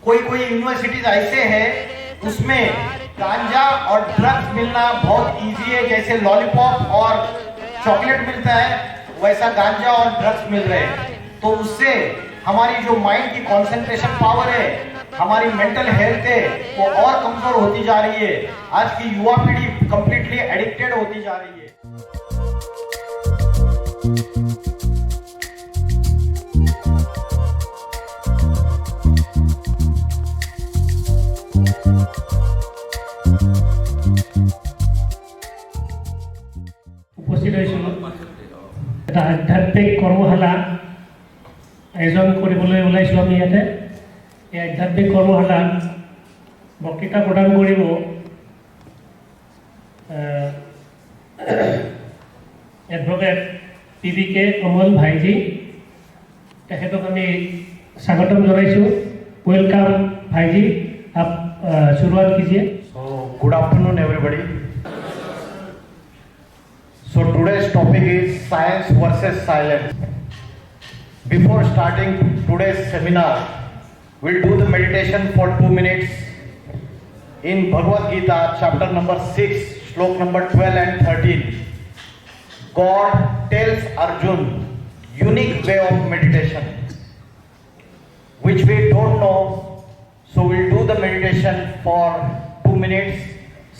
कोई कोई यूनिवर्सिटीज ऐसे हैं उसमें गांजा और ड्रग्स मिलना बहुत इजी है, जैसे लॉलीपॉप और चॉकलेट मिलता है वैसा गांजा और ड्रग्स मिल रहे हैं। तो उससे हमारी जो माइंड की कंसंट्रेशन पावर है, हमारी मेंटल हेल्थ है, वो और कमजोर होती जा रही है। आज की युवा पीढ़ी कंप्लीटली एडिक्टेड होती जा रही है। উপস্থিত হৈছিলোঁ এটা আধ্যাত্মিক কৰ্মশালা আয়োজন কৰিবলৈ ওলাইছোঁ আমি ইয়াতে। এই আধ্যাত্মিক কৰ্মশালাত বক্তৃতা প্ৰদান কৰিব এডভোকেট PBK কমল ভাইজি। তেখেতক আমি স্বাগতম জনাইছোঁ। वेलकम भाईजी, आप शुरुआत कीजिए। So good afternoon everybody. So today's topic is science versus silence. Before starting today's seminar, we'll do the meditation for 2 minutes. In Bhagavad Gita, chapter number 6, slok number 12 and 13, God tells Arjun unique way of meditation, which we don't know. So we'll do the meditation for 2 minutes.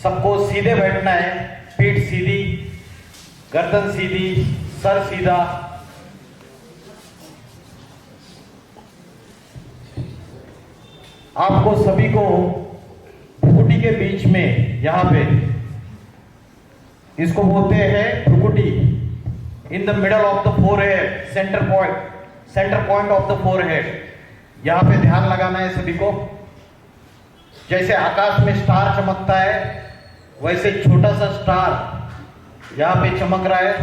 सबको सीधे बैठना है, पीठ सीधी, गर्दन सीधी, sir सीधा। आपको सभी को भ्रुकुटी के बीच में यहाँ पे, इसको बोलते हैं भ्रुकुटी, in the middle of the forehead, centre point of the forehead. यहाँ पे ध्यान लगाना है सभी को। जैसे आकाश में स्टार चमकता है वैसे छोटा सा स्टार यहाँ पे चमक रहा है।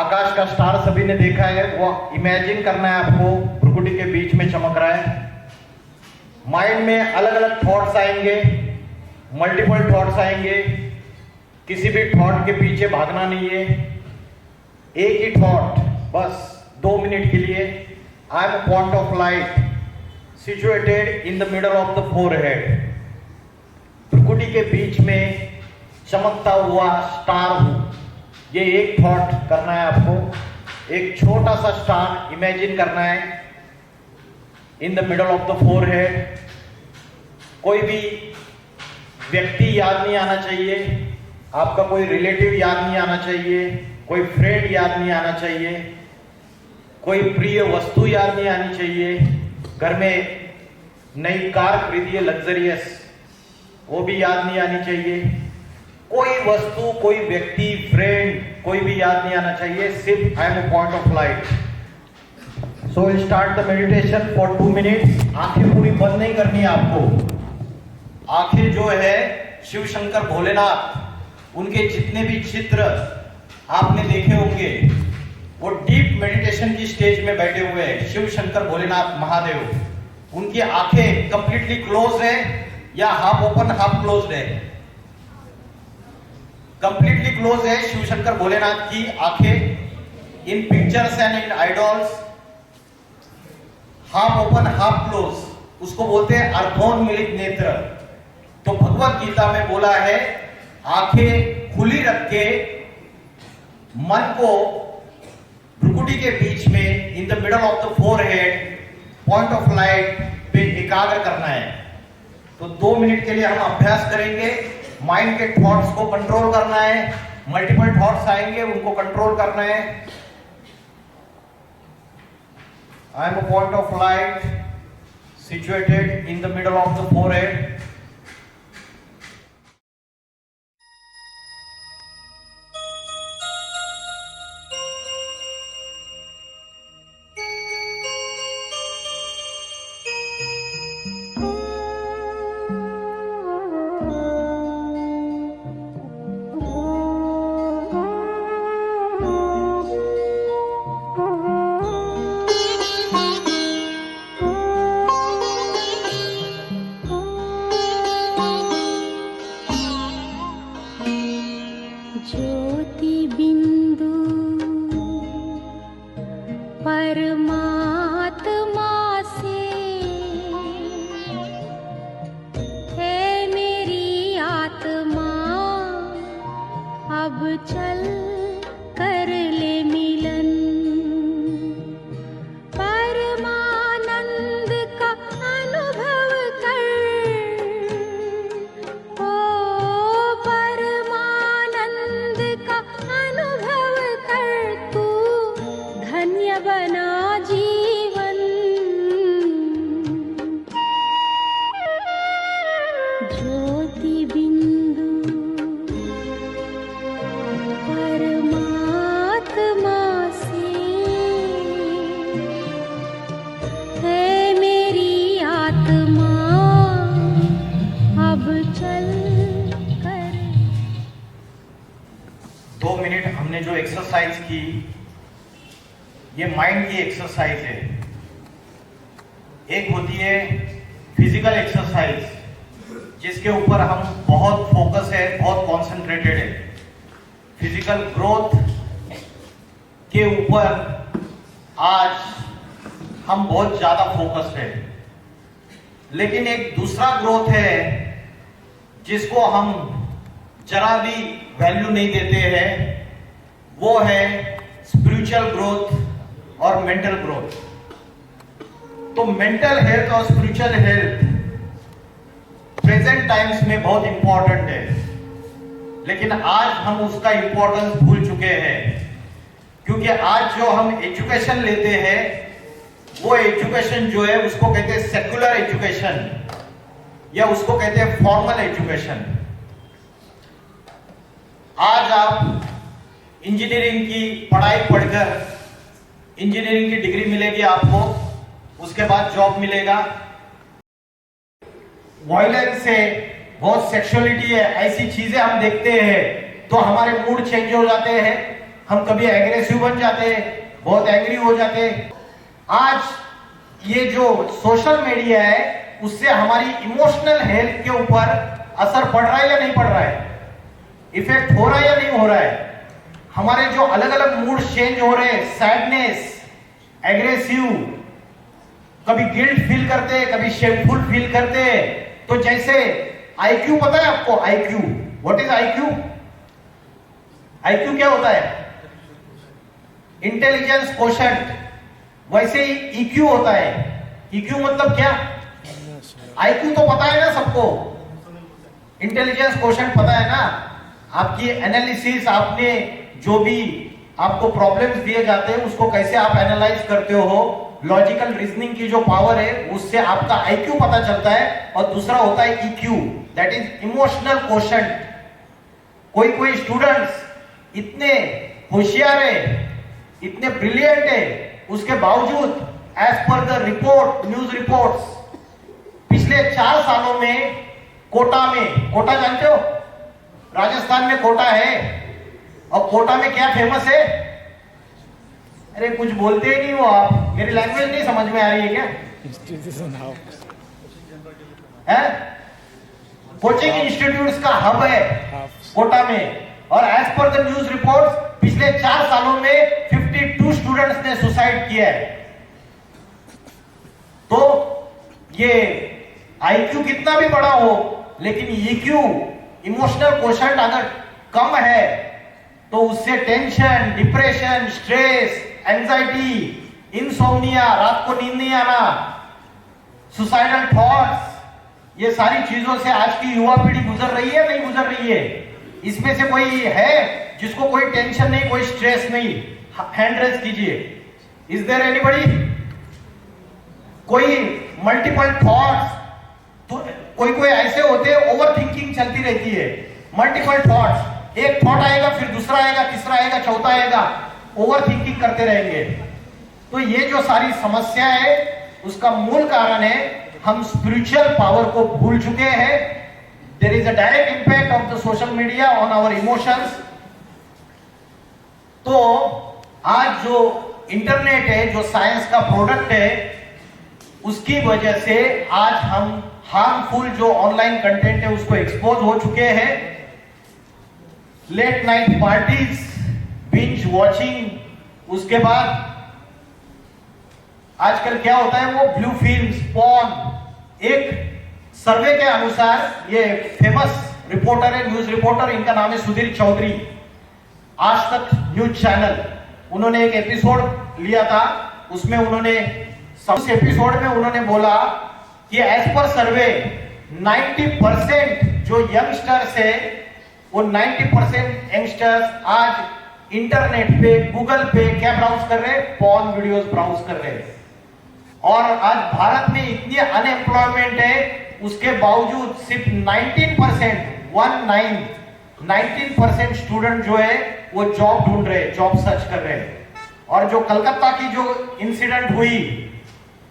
आकाश का स्टार सभी ने देखा है, वो इमेजिन करना है आपको, भ्रुकुटी के बीच में चमक रहा है। माइंड में अलग अलग थॉट्स आएंगे, मल्टीपल थॉट्स आएंगे। किसी भी थॉट के पीछे भागना नहीं है, एक ही थॉट बस 2 मिनट के लिए। I am a point of light situated in the middle of the forehead. भ्रुकुटी के बीच में चमकता हुआ स्टार हूं। ये एक थॉट करना है आपको, एक छोटा सा स्टार इमेजिन करना है इन the middle of the forehead. कोई भी व्यक्ति याद नहीं आना चाहिए, आपका कोई रिलेटिव याद नहीं आना चाहिए, कोई फ्रेंड याद नहीं आना चाहिए, कोई प्रिय वस्तु याद नहीं आनी चाहिए। घर में नई कार खरीदी है लग्जरियस, वो भी याद नहीं आनी चाहिए। कोई वस्तु, कोई व्यक्ति, फ्रेंड, कोई भी याद नहीं आना चाहिए। सिर्फ आई am a point of light. So will start the meditation for 2 minutes. आंखें पूरी बंद नहीं करनी है आपको। आंखें जो है शिव शंकर भोलेनाथ, उनके जितने भी चित्र आपने देखे होंगे, वो डीप मेडिटेशन की स्टेज में बैठे हुए हैं। शिव शंकर भोलेनाथ महादेव, उनकी आंखें कंप्लीटली क्लोज है या हाफ ओपन हाफ क्लोज्ड है? कंप्लीटली क्लोज है शिव शंकर भोलेनाथ की आंखें। In pictures and in idols half open half close, उसको बोलते हैं अर्धोन्मीलित नेत्र। तो भगवत गीता में बोला है आंखें खुली रख के मन को भ्रुकुटी के बीच में इन the middle of the forehead, point of light पे एकाग्र करना है। तो 2 मिनट के लिए हम अभ्यास करेंगे। माइंड के थॉट्स को कंट्रोल करना है, मल्टीपल थॉट्स आएंगे उनको कंट्रोल करना है। आई am a point of light situated in the middle of the forehead. Exercise की, ये माइंड की एक्सरसाइज है। एक होती है फिजिकल एक्सरसाइज, जिसके ऊपर हम बहुत फोकस है, बहुत कॉन्सेंट्रेटेड है। फिजिकल ग्रोथ के ऊपर आज हम बहुत ज्यादा फोकस्ड है। लेकिन एक दूसरा ग्रोथ है जिसको हम जरा भी वैल्यू नहीं देते हैं, वो है स्पिरिचुअल ग्रोथ और मेंटल ग्रोथ। तो मेंटल हेल्थ और स्पिरिचुअल हेल्थ प्रेजेंट टाइम्स में बहुत इंपॉर्टेंट है, लेकिन आज हम उसका इंपॉर्टेंस भूल चुके हैं। क्योंकि आज जो हम एजुकेशन लेते हैं, वो एजुकेशन जो है उसको कहते हैं सेकुलर एजुकेशन, या उसको कहते हैं फॉर्मल एजुकेशन। आज आप इंजीनियरिंग की पढ़ाई पढ़कर इंजीनियरिंग की डिग्री मिलेगी आपको, उसके बाद जॉब मिलेगा। वायलेंस है, बहुत सेक्सुअलिटी है, ऐसी चीजें हम देखते हैं तो हमारे मूड चेंज हो जाते हैं, हम कभी एग्रेसिव बन जाते हैं, बहुत एंग्री हो जाते हैं। आज ये जो सोशल मीडिया है, उससे हमारी इमोशनल हेल्थ के ऊपर असर पड़ रहा है या नहीं पड़ रहा है, इफेक्ट हो रहा है या नहीं हो रहा है। हमारे जो अलग अलग मूड चेंज हो रहे हैं, सैडनेस, एग्रेसिव, कभी गिल्ट फील करते हैं, कभी शेमफुल फील करते हैं। तो जैसे आईक्यू पता है आपको, IQ, what is IQ? IQ क्या होता है? Intelligence quotient. वैसे ही ईक्यू होता है। ईक्यू मतलब क्या? आईक्यू तो पता है ना सबको, इंटेलिजेंस कोशेंट पता है ना। आपकी एनालिसिस, आपने जो भी आपको प्रॉब्लम्स दिए जाते हैं उसको कैसे आप एनालाइज करते हो, लॉजिकल रीजनिंग की जो पावर है उससे आपका आईक्यू पता चलता है। और दूसरा होता है EQ, that is emotional quotient. कोई स्टूडेंट्स इतने होशियार है, इतने ब्रिलियंट है, उसके बावजूद as per the report, news reports, पिछले 4 सालों में कोटा में, कोटा जानते हो, राजस्थान में कोटा है, और कोटा में क्या फेमस है? अरे कुछ बोलते ही नहीं हो आप, मेरी लैंग्वेज नहीं समझ में आ रही है क्या? है कोचिंग इंस्टीट्यूट्स का हब है कोटा में। और एज पर द न्यूज रिपोर्ट्स पिछले 4 सालों में 52 स्टूडेंट्स ने सुसाइड किया है। तो ये आईक्यू कितना भी बड़ा हो, लेकिन ईक्यू, इमोशनल कोशेंट अगर कम है तो उससे tension, depression, stress, anxiety, insomnia, रात को नींद नहीं आना, सुसाइडल थॉट्स, ये सारी चीजों से आज की युवा पीढ़ी गुजर रही है, नहीं गुजर रही है? इसमें से कोई है जिसको कोई टेंशन नहीं, कोई स्ट्रेस नहीं? हैंड रेज कीजिए। Is there anybody? कोई मल्टीपल थॉट्स, तो कोई ऐसे होते हैं ओवर थिंकिंग चलती रहती है, मल्टीपल थॉट्स, एक थॉट आएगा फिर दूसरा आएगा, तीसरा आएगा, चौथा आएगा, ओवर थिंकिंग करते रहेंगे। तो ये जो सारी समस्या है उसका मूल कारण है हम स्पिरिचुअल पावर को भूल चुके हैं। There is a direct impact of the social media on our emotions. तो आज जो इंटरनेट है, जो साइंस का प्रोडक्ट है, उसकी वजह से आज हम हार्मफुल जो ऑनलाइन कंटेंट है उसको एक्सपोज हो चुके हैं। Late night parties, binge watching, उसके बाद आजकल क्या होता है वो ब्लू फिल्म्स, पॉर्न। एक सर्वे के अनुसार, ये फेमस रिपोर्टर है, न्यूज रिपोर्टर, इनका नाम है सुधीर चौधरी, आज तक न्यूज चैनल, उन्होंने एक एपिसोड लिया था, उसमें उन्होंने उस एपिसोड में उन्होंने बोला कि एज पर सर्वे 90% जो यंगस्टर्स है, वो 90% यंगस्टर्स आज इंटरनेट पे, गूगल पे क्या ब्राउज कर रहे हैं? पॉर्न वीडियोस ब्राउज कर रहे हैं। और आज भारत में इतनी अनएम्प्लॉयमेंट है, उसके बावजूद सिर्फ 19% स्टूडेंट जो है वो जॉब ढूंढ रहे हैं, जॉब सर्च कर रहे हैं। और जो कलकत्ता की जो इंसिडेंट हुई,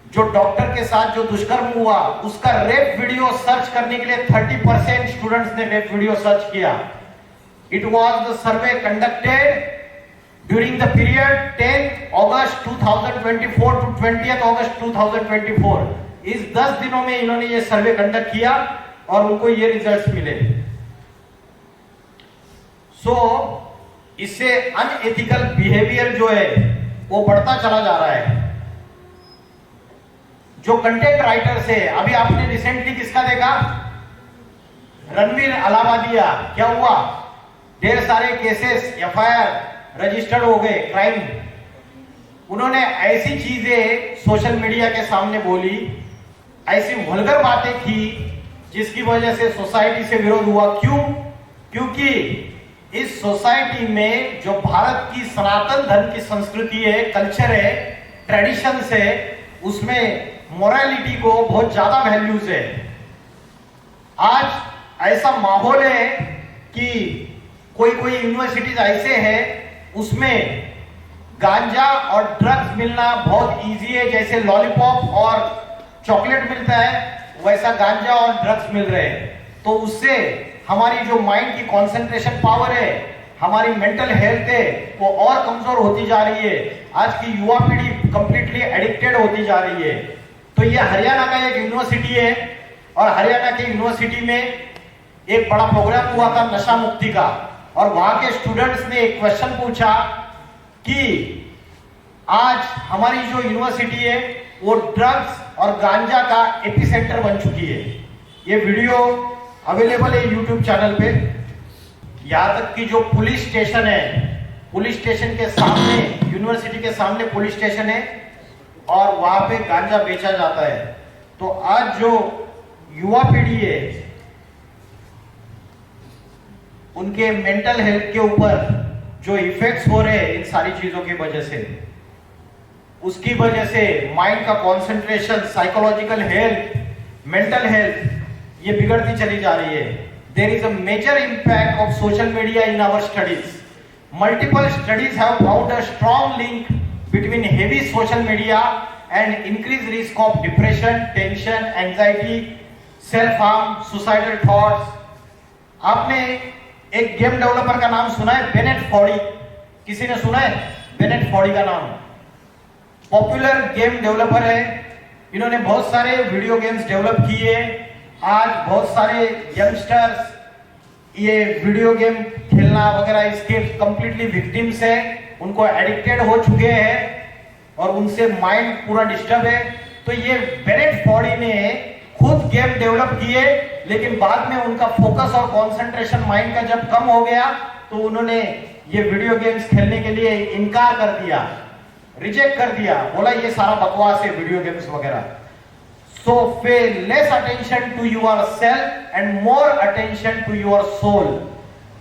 जो डॉक्टर के साथ जो दुष्कर्म हुआ, उसका रेप वीडियो सर्च करने के लिए 30% स्टूडेंट्स ने रेप वीडियो सर्च किया। It was the survey conducted during the period 10th August 2024 to 20th August 2024, इस 10 दिनों में इन्होंने ये सर्वे कंडक्ट किया और उनको ये रिजल्ट्स मिले। सो इससे अनएथिकल बिहेवियर जो है वो बढ़ता चला जा रहा है। जो कंटेंट राइटर्स है, अभी आपने रिसेंटली किसका देखा, रणवीर अलाहाबादिया, क्या हुआ, ढेर सारे केसेस एफआईआर रजिस्टर्ड हो गए, क्राइम। उन्होंने ऐसी चीजें सोशल मीडिया के सामने बोली, ऐसी वल्गर बातें की जिसकी वजह से सोसाइटी से विरोध हुआ। क्यों? क्योंकि इस सोसाइटी में जो भारत की सनातन धर्म की संस्कृति है, कल्चर है, ट्रेडिशंस है, उसमें मोरालिटी को बहुत ज्यादा वैल्यूज है। आज ऐसा माहौल है कि कोई कोई यूनिवर्सिटीज ऐसे हैं उसमें गांजा और ड्रग्स मिलना बहुत इजी है। जैसे लॉलीपॉप और चॉकलेट मिलता है वैसा गांजा और ड्रग्स मिल रहे हैं। तो उससे हमारी जो माइंड की कंसंट्रेशन पावर है, हमारी मेंटल हेल्थ है, वो और कमजोर होती जा रही है। आज की युवा पीढ़ी कंप्लीटली एडिक्टेड होती जा रही है। तो ये हरियाणा का एक यूनिवर्सिटी है और हरियाणा की यूनिवर्सिटी में एक बड़ा प्रोग्राम हुआ था नशा मुक्ति का, और वहां के स्टूडेंट्स ने एक क्वेश्चन पूछा कि आज हमारी जो यूनिवर्सिटी है वो ड्रग्स और गांजा का एपिसेंटर बन चुकी है। ये वीडियो अवेलेबल है यूट्यूब चैनल पे। यहां तक कि जो पुलिस स्टेशन है, पुलिस स्टेशन के सामने, यूनिवर्सिटी के सामने पुलिस स्टेशन है और वहां पे गांजा बेचा जाता है। तो आज जो युवा पीढ़ी है उनके मेंटल हेल्थ के ऊपर जो इफेक्ट्स हो रहे हैं इन सारी चीजों की वजह से, उसकी वजह से माइंड का concentration, psychological health, mental health ये बिगड़ती चली जा रही है। There is a major impact of social media in our studies. Multiple studies have found a strong link between heavy social media and increased risk of depression, tension, anxiety, self harm, suicidal thoughts। आपने एक game developer का नाम सुना है, Bennett फॉर्डी? किसी ने सुना है बेनेट फॉर्डी का नाम? पॉपुलर गेम डेवलपर है। इन्होंने बहुत सारे वीडियो गेम्स डेवलप किए। आज बहुत सारे यंगस्टर्स ये वीडियो गेम खेलना वगैरह इसके कंप्लीटली विक्टिम्स है, उनको एडिक्टेड हो चुके हैं और उनसे माइंड पूरा डिस्टर्ब है। तो ये बेनेट फॉर्डी ने खुद गेम डेवलप किए, लेकिन बाद में उनका फोकस और कंसंट्रेशन माइंड का जब कम हो गया तो उन्होंने ये वीडियो गेम्स खेलने के लिए इनकार कर दिया, रिजेक्ट कर दिया, बोला ये सारा बकवास है वीडियो गेम्स वगैरह। So pay less attention to yourself and more attention to your soul.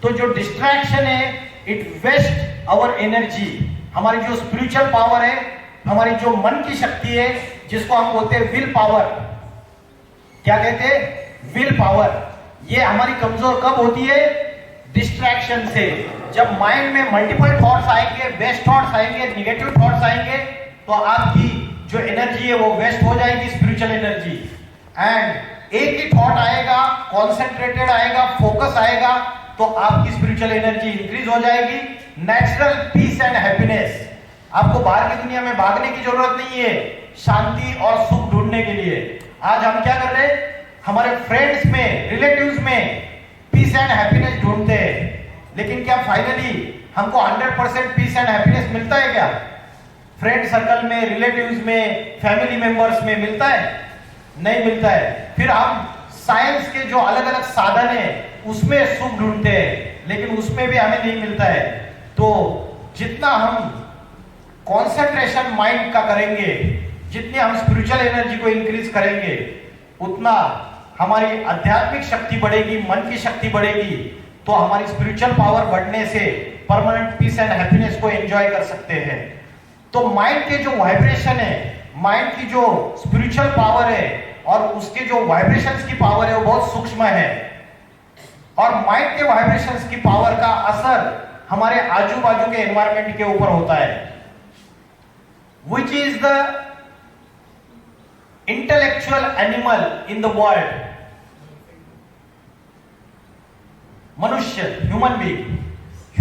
तो जो डिस्ट्रैक्शन है इट वेस्ट आवर एनर्जी। हमारी जो स्पिरिचुअल पावर है, हमारी जो मन की शक्ति है, जिसको हम बोलते हैं विल पावर, क्या कहते हैं, विल पावर, ये हमारी कमजोर कब होती है? डिस्ट्रैक्शन से। जब माइंड में मल्टीपल थॉट्स आएंगे, बेस्ट थॉट्स आएंगे, निगेटिव थॉट्स आएंगे, तो आपकी जो एनर्जी है वो वेस्ट हो जाएगी, स्पिरिचुअल एनर्जी। एंड एक ही थॉट आएगा, कॉन्सेंट्रेटेड आएगा, फोकस आएगा, तो आपकी स्पिरिचुअल एनर्जी इंक्रीज हो जाएगी। Natural peace and happiness. आपको बाहर की दुनिया में भागने की जरूरत नहीं है शांति और सुख ढूंढने के लिए। आज हम क्या कर रहे हैं? हमारे फ्रेंड्स में, रिलेटिव्स में पीस एंड हैप्पीनेस ढूंढते हैं, लेकिन क्या फाइनली हमको 100% पीस एंड हैप्पीनेस मिलता है क्या? फ्रेंड सर्कल में, रिलेटिव्स में, फैमिली मेंबर्स में मिलता है? नहीं मिलता है। फिर हम साइंस के जो अलग अलग साधन है उसमें सुख ढूंढते हैं, लेकिन उसमें भी हमें नहीं मिलता है। तो जितना हम कंसंट्रेशन माइंड का करेंगे, जितनी हम स्पिरिचुअल एनर्जी को इंक्रीज करेंगे, उतना हमारी आध्यात्मिक शक्ति बढ़ेगी, मन की शक्ति बढ़ेगी, तो हमारी स्पिरिचुअल पावर बढ़ने से परमानेंट पीस एंड हैप्पीनेस को एंजॉय कर सकते हैं। तो माइंड के जो वाइब्रेशन है, माइंड की जो स्पिरिचुअल पावर है और उसके जो वाइब्रेशंस की पावर है वो बहुत सूक्ष्म है, और माइंड के वाइब्रेशंस की पावर का असर हमारे आजू बाजू के एनवायरमेंट के ऊपर होता है। Which is the intellectual animal in the world? मनुष्य, human being.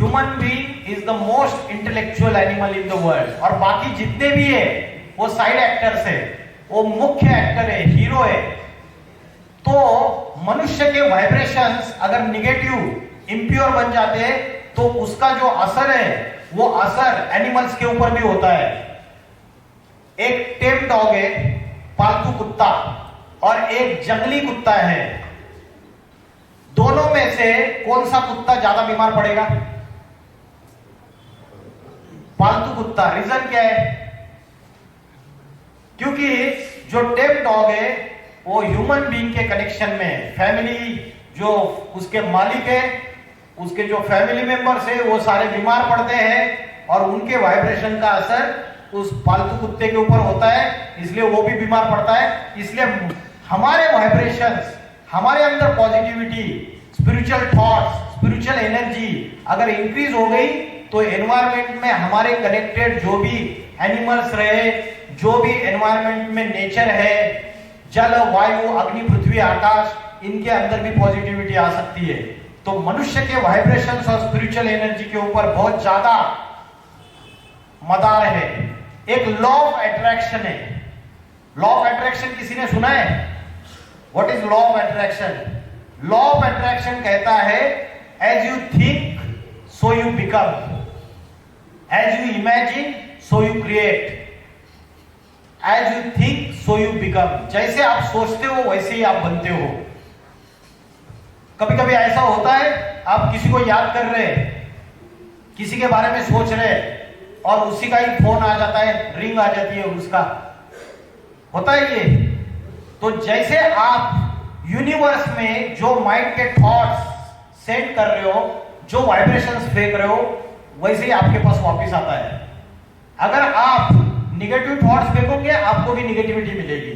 Human being is the most intellectual animal in the world, और बाकी जितने भी है वो साइड एक्टर्स है, वो मुख्य एक्टर है, हीरो है। तो मनुष्य के वाइब्रेशंस अगर निगेटिव, इंप्योर बन जाते हैं तो उसका जो असर है वो असर एनिमल्स के ऊपर भी होता है। एक टेम डॉग है, पालतू कुत्ता, और एक जंगली कुत्ता है, दोनों में से कौन सा कुत्ता ज्यादा बीमार पड़ेगा? पालतू कुत्ता। रीजन क्या है? क्योंकि जो टेम डॉग है वो ह्यूमन बीइंग के कनेक्शन में, फैमिली जो उसके मालिक है, उसके जो फैमिली मेंबर्स है वो सारे बीमार पड़ते हैं और उनके वाइब्रेशन का असर उस पालतू कुत्ते के ऊपर होता है, इसलिए वो भी बीमार पड़ता है। इसलिए हमारे वाइब्रेशंस, हमारे अंदर positivity, spiritual thoughts, spiritual energy अगर इंक्रीज हो गई तो एनवायरमेंट में हमारे कनेक्टेड जो भी एनिमल्स रहे, जो भी एनवायरमेंट में नेचर है, जल, वायु, अग्नि, पृथ्वी, आकाश, इनके अंदर भी पॉजिटिविटी आ सकती है। तो मनुष्य के वाइब्रेशंस और स्पिरिचुअल एनर्जी के ऊपर बहुत ज्यादा मदार है। एक लॉ ऑफ अट्रैक्शन है। लॉ ऑफ अट्रैक्शन किसी ने सुना है? What is law of attraction? Law of attraction कहता है as you think so you become, as you imagine so you create, as you think so you become. जैसे आप सोचते हो वैसे ही आप बनते हो। कभी कभी ऐसा होता है, आप किसी को याद कर रहे, किसी के बारे में सोच रहे और उसी का ही फोन आ जाता है, रिंग आ जाती है उसका, होता है ये। तो जैसे आप यूनिवर्स में जो माइंड के थॉट्स सेंड कर रहे हो, जो वाइब्रेशंस फेंक रहे हो, वैसे ही आपके पास वापस आता है। अगर आप निगेटिव थॉट्स फेंकोगे आपको भी निगेटिविटी मिलेगी।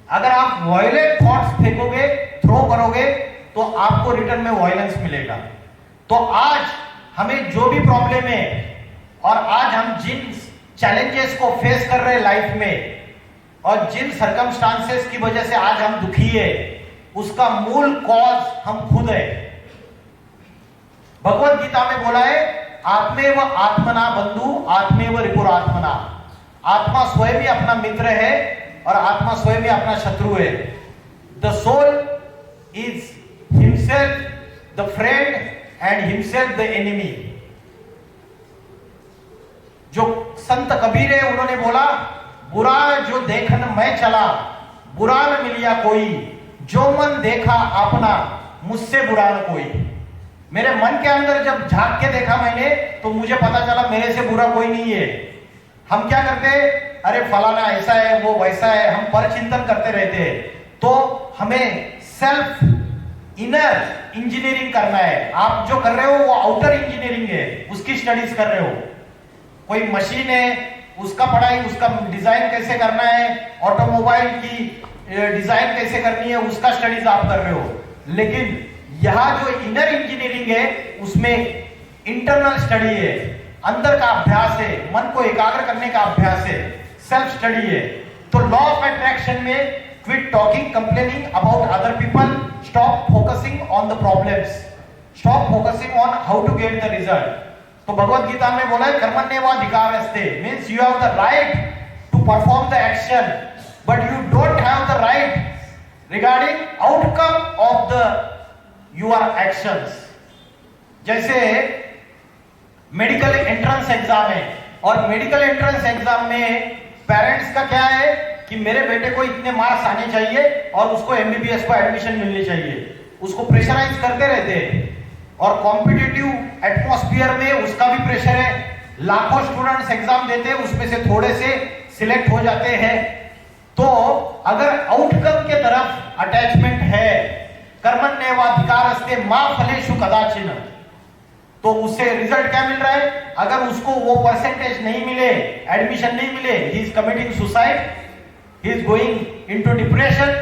अगर आप वायलेंट थॉट्स फेंकोगे, थ्रो करोगे, तो आपको रिटर्न में वायलेंस मिलेगा। तो आज हमें जो भी प्रॉब्लम है और आज हम जिन चैलेंजेस को फेस कर रहे हैं लाइफ में और जिन सर्कमस्टांसेस की वजह से आज हम दुखी है, उसका मूल कॉज हम खुद है। भगवत गीता में बोला है, आत्मेव आत्मना बंधु आत्मेव रिपुरात्मना। आत्मा स्वयं ही अपना मित्र है और आत्मा स्वयं ही अपना शत्रु है। The soul is himself the friend and himself the enemy. जो संत कबीर है उन्होंने बोला, बुरा जो देखन मैं चला, बुरा न मिलिया कोई, जो मन देखा अपना, मुझसे बुरा न कोई। मेरे मन के अंदर जब झांक के देखा मैंने तो मुझे पता चला मेरे से बुरा कोई नहीं है। हम क्या करते हैं, अरे फलाना ऐसा है, वो वैसा है, हम पर चिंतन करते रहते हैं। तो हमें सेल्फ इनर इंजीनियरिंग करना है। आप जो कर रहे हो वो आउटर इंजीनियरिंग है, उसकी स्टडीज कर रहे हो। कोई मशीन है, उसका पढ़ाई, उसका डिजाइन कैसे करना है, ऑटोमोबाइल की डिजाइन कैसे करनी है, उसका स्टडीज आप कर रहे हो। लेकिन यहां जो इनर इंजीनियरिंग है उसमें इंटरनल स्टडी है, अंदर का अभ्यास है, मन को एकाग्र करने का अभ्यास है, सेल्फ स्टडी है। तो लॉ ऑफ अट्रैक्शन में quit talking, complaining about other people, stop focusing on the problems, stop focusing on how to get the result. तो भगवत गीता में बोला है, कर्मण्येवाधिकारस्ते, means you have the right to perform the action but you don't have the right regarding outcome of the your actions. जैसे medical entrance exam है और medical entrance exam में parents का क्या है कि मेरे बेटे को इतने मार्क्स आने चाहिए और उसको एमबीबीएस को एडमिशन मिलनी चाहिए, उसको प्रेशराइज करते रहते हैं। और कॉम्पिटिटिव एटमॉस्फेयर में उसका भी प्रेशर है, लाखों स्टूडेंट्स एग्जाम देते हैं, उसमें से थोड़े से सिलेक्ट हो जाते हैं। तो अगर आउटकम के तरफ अटैचमेंट है, कर्मण्येवाधिकारस्ते मा फलेषु कदाचिन, तो उससे रिजल्ट क्या मिल रहा है? अगर उसको वो परसेंटेज नहीं मिले, एडमिशन नहीं मिले, he is committing suicide, he is going into depression.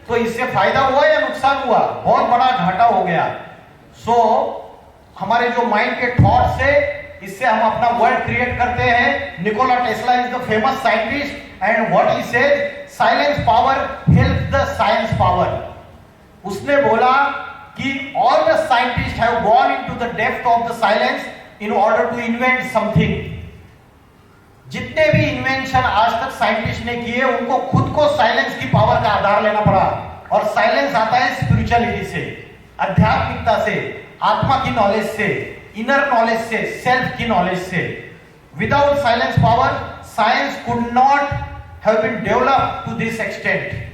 तो इससे फायदा हुआ या नुकसान हुआ? बहुत बड़ा घाटा हो गया। सो हमारे जो माइंड के थॉट्स है, इससे हम अपना वर्ल्ड क्रिएट करते हैं। Nikola Tesla is the famous scientist and what he said, silence power help the science power. उसने बोला कि all the scientists have gone into the depth of the silence in order to invent something. जितने भी invention आज तक scientist ने किए उनको खुद को साइलेंस की पावर का आधार लेना पड़ा, और साइलेंस आता है स्पिरिचुअलिटी से, आध्यात्मिकता से, आत्मा की नॉलेज से, इनर नॉलेज से, सेल्फ की नॉलेज से। Without silence power science could not have been developed to this extent.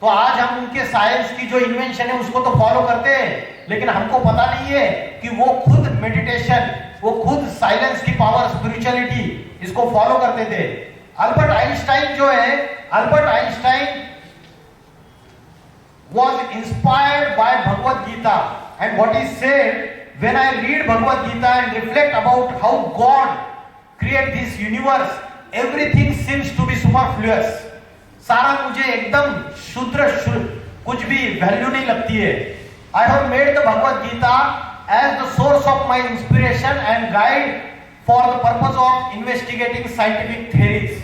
तो आज हम उनके साइंस की जो इन्वेंशन है उसको तो फॉलो करते हैं, लेकिन हमको पता नहीं है कि वो खुद मेडिटेशन, वो खुद साइलेंस की पावर, स्पिरिचुअलिटी, इसको फॉलो करते थे। अल्बर्ट आइंस्टाइन जो है, Albert Einstein was inspired by Bhagavad Gita, and what he said, when I read Bhagavad Gita and reflect about how God created this universe, everything seems to be superfluous. सारा मुझे एकदम शुद्र कुछ भी value नहीं लगती है। I have made the Bhagavad Gita as the source of my inspiration and guide for the purpose of investigating scientific theories।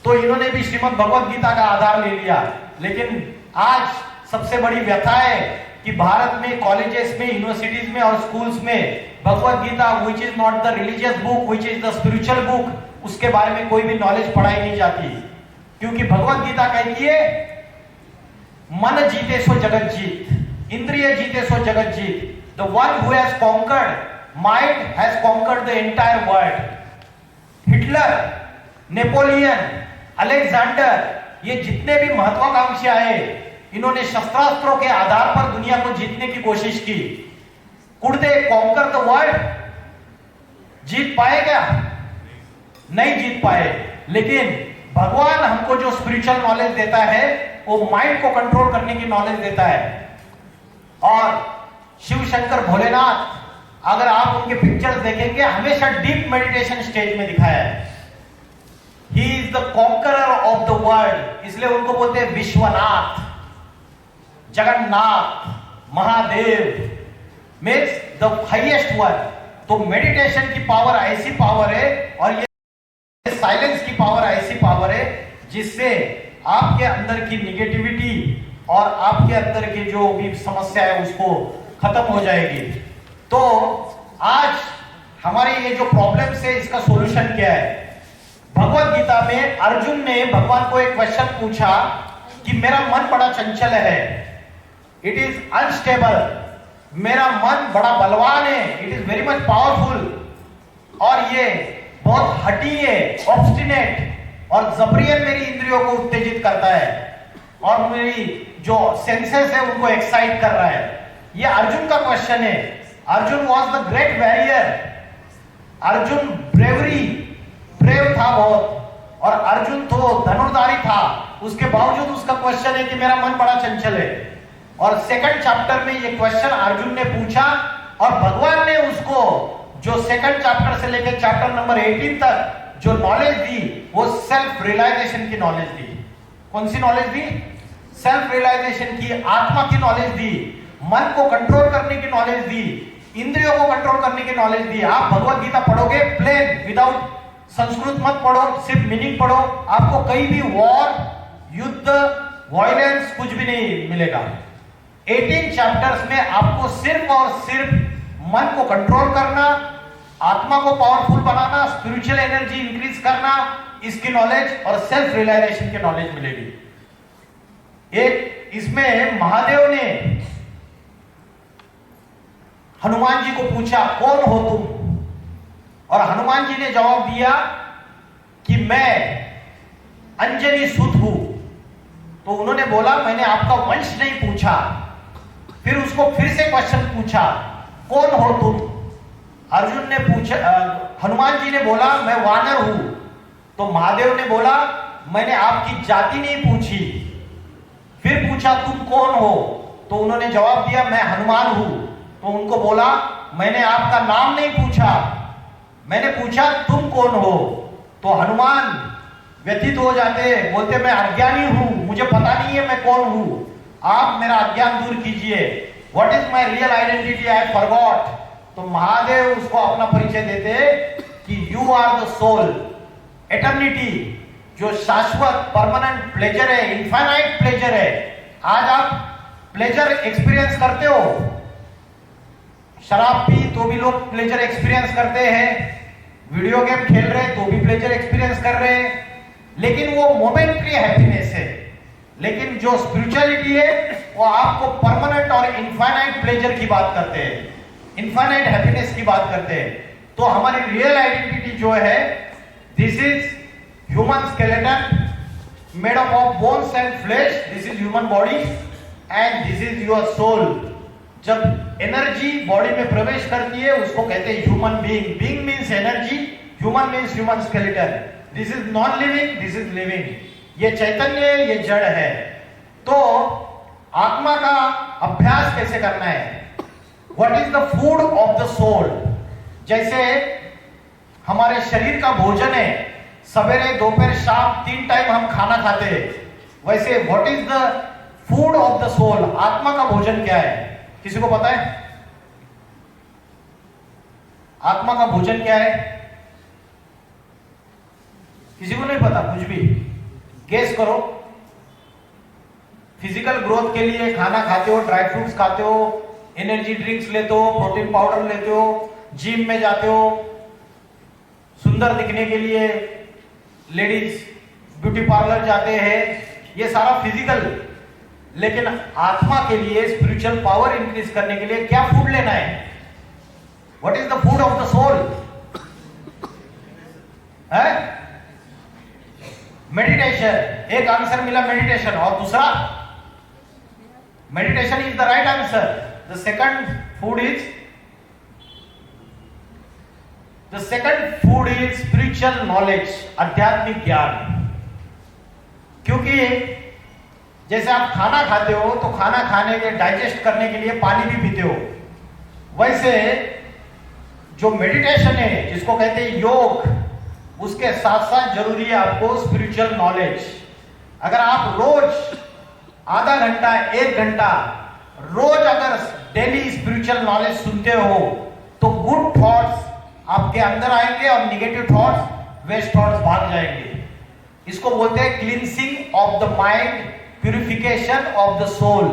तो इन्होंने भी श्रीमद् भगवद गीता का आधार ले लिया, लेकिन आज सबसे बड़ी व्यथा है कि भारत में कॉलेजेस में, यूनिवर्सिटीज में और स्कूल्स में Bhagavad Gita, which is not the religious book, which is the spiritual book, उसके बारे में कोई भी नॉलेज पढ़ाई नहीं जाती। क्योंकि भगवद गीता कहती है मन जीते सो जगत जीत, इंद्रिय जीते सो जगत जीत। The one who has conquered mind has conquered the entire world. Hitler, Napoleon, Alexander, ये जितने भी महत्वाकांक्षी आए, इन्होंने शस्त्रास्त्रों के आधार पर दुनिया को जीतने की कोशिश की। Could they conquer the world? जीत पाए क्या? नहीं जीत पाए। लेकिन भगवान हमको जो स्पिरिचुअल नॉलेज देता है वो माइंड को कंट्रोल करने की नॉलेज देता है। और शिव शंकर भोलेनाथ, अगर आप उनके पिक्चर्स देखेंगे, हमेशा डीप मेडिटेशन स्टेज में दिखाया है। He is the conqueror of the world, इसलिए उनको बोलते हैं Vishwanath, Jagannath, Mahadev, means the highest one. तो मेडिटेशन की पावर ऐसी पावर है, और ये साइलेंस की पावर ऐसी पावर है, जिससे आपके अंदर की निगेटिविटी और आपके अंदर की जो भी समस्या है उसको खत्म हो जाएगी। तो आज हमारे ये जो प्रॉब्लम्स है, इसका सॉल्यूशन क्या है? भगवद गीता में अर्जुन ने भगवान को एक क्वेश्चन पूछा कि मेरा मन बड़ा चंचल है, इट इज अनस्टेबल, मेरा मन बड़ा बलवान है, it is very much powerful, और ये बहुत हठी है, ऑब्स्टिनेट और जबरियन मेरी इंद्रियों को उत्तेजित करता है, और मेरी जो सेंसेस है उनको एक्साइट कर रहा है। ये अर्जुन का क्वेश्चन है। Arjun was the great warrior, Arjun brave था बहुत, और अर्जुन तो धनुर्धारी था, उसके बावजूद उसका क्वेश्चन है कि मेरा मन बड़ा चंचल है। और सेकंड चैप्टर में ये क्वेश्चन अर्जुन ने पूछा, और भगवान ने उसको जो सेकंड चैप्टर से लेकर चैप्टर नंबर 18 तक जो नॉलेज दी, वो सेल्फ रियलाइजेशन की नॉलेज दी। कौन सी नॉलेज दी? सेल्फ रियलाइजेशन की, आत्मा की नॉलेज दी, मन को कंट्रोल करने की नॉलेज दी, इंद्रियों को कंट्रोल करने की नॉलेज दी। आप भगवद गीता पढ़ोगे प्लेन, विदाउट संस्कृत मत पढ़ो, सिर्फ मीनिंग पढ़ो, आपको कहीं भी वॉर, युद्ध, वायलेंस कुछ भी नहीं मिलेगा। 18 चैप्टर्स में आपको सिर्फ और सिर्फ मन को कंट्रोल करना, आत्मा को पावरफुल बनाना, स्पिरिचुअल एनर्जी इंक्रीज करना, इसकी नॉलेज और सेल्फ रियलाइजेशन की नॉलेज मिलेगी। एक इसमें महादेव ने हनुमान जी को पूछा, कौन हो तुम? और हनुमान जी ने जवाब दिया कि मैं अंजनी सुत हूं। तो उन्होंने बोला, मैंने आपका वंश नहीं पूछा। फिर उसको फिर से क्वेश्चन पूछा, कौन हो तुम? अर्जुन ने पूछा, हनुमान जी ने बोला, मैं वानर हूं। तो महादेव ने बोला, मैंने आपकी जाति नहीं पूछी। फिर पूछा, तुम कौन हो? तो उन्होंने जवाब दिया, मैं हनुमान हूं। तो उनको बोला, मैंने आपका नाम नहीं पूछा, मैंने पूछा तुम कौन हो। तो हनुमान व्यथित हो जाते, बोलते मैं अज्ञानी हूं, मुझे पता नहीं है मैं कौन हूं, आप मेरा अज्ञान दूर कीजिए। What is my real identity, I forgot. तो महादेव उसको अपना परिचय देते कि you are the soul, eternity, जो शाश्वत परमानेंट प्लेजर है, इनफाइनाइट प्लेजर है। आज आप प्लेजर एक्सपीरियंस करते हो, शराब पी तो भी लोग प्लेजर एक्सपीरियंस करते हैं, वीडियो गेम खेल रहे हैं तो भी प्लेजर एक्सपीरियंस कर रहे हैं, लेकिन वो मोमेंटरी हैप्पीनेस है। लेकिन जो स्पिरिचुअलिटी है वो आपको परमानेंट और इनफाइनाइट प्लेजर की बात करते हैं, इनफाइनाइट हैप्पीनेस की बात करते हैं। तो हमारी रियल आइडेंटिटी जो है, this is human skeleton made up of bones and flesh, this is human body and this is your soul. जब एनर्जी बॉडी में प्रवेश करती है उसको कहते हैं human being. Being means energy, human means human skeleton. This is non living, this is living. ये चैतन्य, ये जड़ है। तो आत्मा का अभ्यास कैसे करना है? What is the food of the soul? जैसे हमारे शरीर का भोजन है, सवेरे दोपहर शाम 3 टाइम हम खाना खाते हैं, वैसे what is the food of the soul? आत्मा का भोजन क्या है? किसी को पता है आत्मा का भोजन क्या है? किसी को नहीं पता? कुछ भी गेस करो। फिजिकल ग्रोथ के लिए खाना खाते हो, ड्राई फ्रूट्स खाते हो, एनर्जी ड्रिंक्स लेते हो, प्रोटीन पाउडर लेते हो, जिम में जाते हो, सुंदर दिखने के लिए लेडीज ब्यूटी पार्लर जाते हैं, ये सारा फिजिकल। लेकिन आत्मा के लिए, स्पिरिचुअल पावर इंक्रीज करने के लिए क्या फूड लेना है? What is the food of the soul? है मेडिटेशन। एक आंसर मिला मेडिटेशन, और दूसरा meditation is the right answer. The second food is spiritual knowledge, आध्यात्मिक ज्ञान। क्योंकि जैसे आप खाना खाते हो तो खाना खाने के डाइजेस्ट करने के लिए पानी भी पीते हो, वैसे जो मेडिटेशन है जिसको कहते हैं योग, उसके साथ साथ जरूरी है आपको स्पिरिचुअल नॉलेज। अगर आप रोज आधा घंटा 1 घंटा रोज अगर डेली स्पिरिचुअल नॉलेज सुनते हो तो गुड थॉट्स आपके अंदर आएंगे और निगेटिव थॉट्स, वेस्ट थॉट्स भाग जाएंगे। इसको बोलते हैं cleansing of the mind, purification of the soul.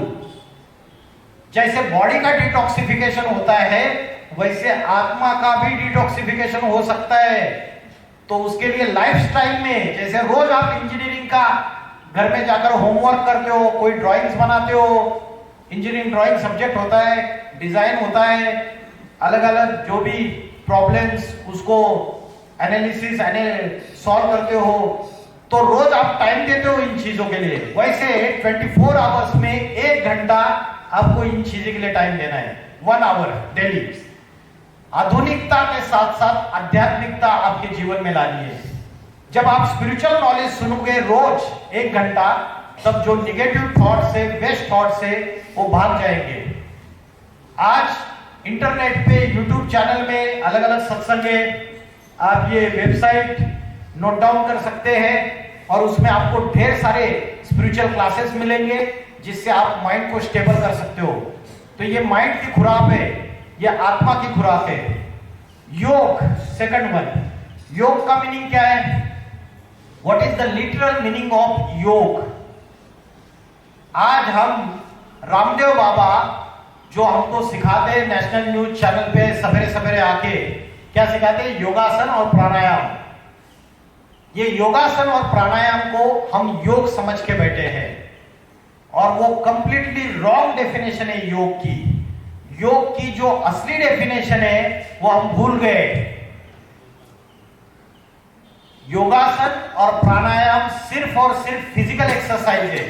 जैसे बॉडी का डिटॉक्सिफिकेशन होता है, वैसे आत्मा का भी डिटॉक्सिफिकेशन हो सकता है। तो उसके लिए लाइफस्टाइल में, जैसे रोज आप इंजीनियरिंग का घर में जाकर होमवर्क करते हो, कोई ड्राइंग्स बनाते हो, इंजीनियरिंग ड्राइंग सब्जेक्ट होता है, डिजाइन होता है, अलग अलग जो भी प्रॉब्लम्स उसको एनालिसिस सॉल्व करते हो, तो रोज आप टाइम देते हो इन चीजों के लिए। वैसे 24 आवर्स में 1 घंटा आपको इन चीजों के लिए टाइम देना है, 1 आवर डेली। आधुनिकता के साथ साथ आध्यात्मिकता आपके जीवन में लानी है। जब आप स्पिरिचुअल नॉलेज सुनोगे रोज 1 घंटा, तब जो निगेटिव थॉट से, वेस्ट थॉट से वो भाग जाएंगे। आज इंटरनेट पे, यूट्यूब चैनल में अलग अलग सत्संग है, आप ये वेबसाइट नोट डाउन कर सकते हैं और उसमें आपको ढेर सारे स्पिरिचुअल क्लासेस मिलेंगे जिससे आप माइंड को स्टेबल कर सकते हो। तो ये माइंड की खुराक है, ये आत्मा की खुराक है। योग, सेकंड वन, योग का मीनिंग क्या है? What is the literal meaning of योग? आज हम रामदेव बाबा जो हमको सिखाते हैं नेशनल न्यूज चैनल पे सवेरे सवेरे आके, क्या सिखाते हैं? योगासन और प्राणायाम। ये योगासन और प्राणायाम को हम योग समझ के बैठे हैं और वो कंप्लीटली रॉन्ग डेफिनेशन है योग की। योग की जो असली डेफिनेशन है वो हम भूल गए। योगासन और प्राणायाम सिर्फ और सिर्फ फिजिकल एक्सरसाइज है।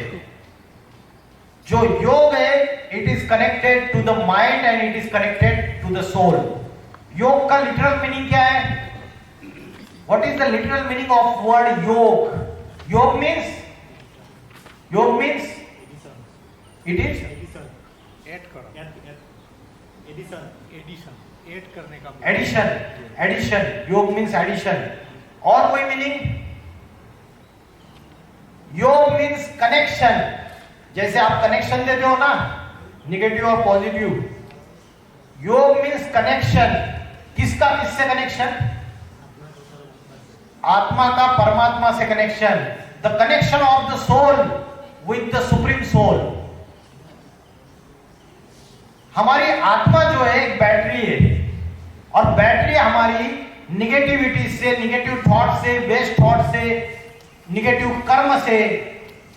जो योग है, it is connected to the mind and it is connected to the soul. योग का लिटरल मीनिंग क्या है? What is the literal meaning of word yog? Yog means it is addition. Yog means addition. और कोई meaning? योग means connection. जैसे आप connection देते हो ना, निगेटिव और पॉजिटिव। योग means connection. किसका किससे कनेक्शन? आत्मा का परमात्मा से connection. The connection of the soul with the supreme soul. हमारी आत्मा जो है एक बैटरी है, और बैटरी हमारी निगेटिविटी से, निगेटिव थॉट से, वेस्ट थॉट से, निगेटिव कर्म से,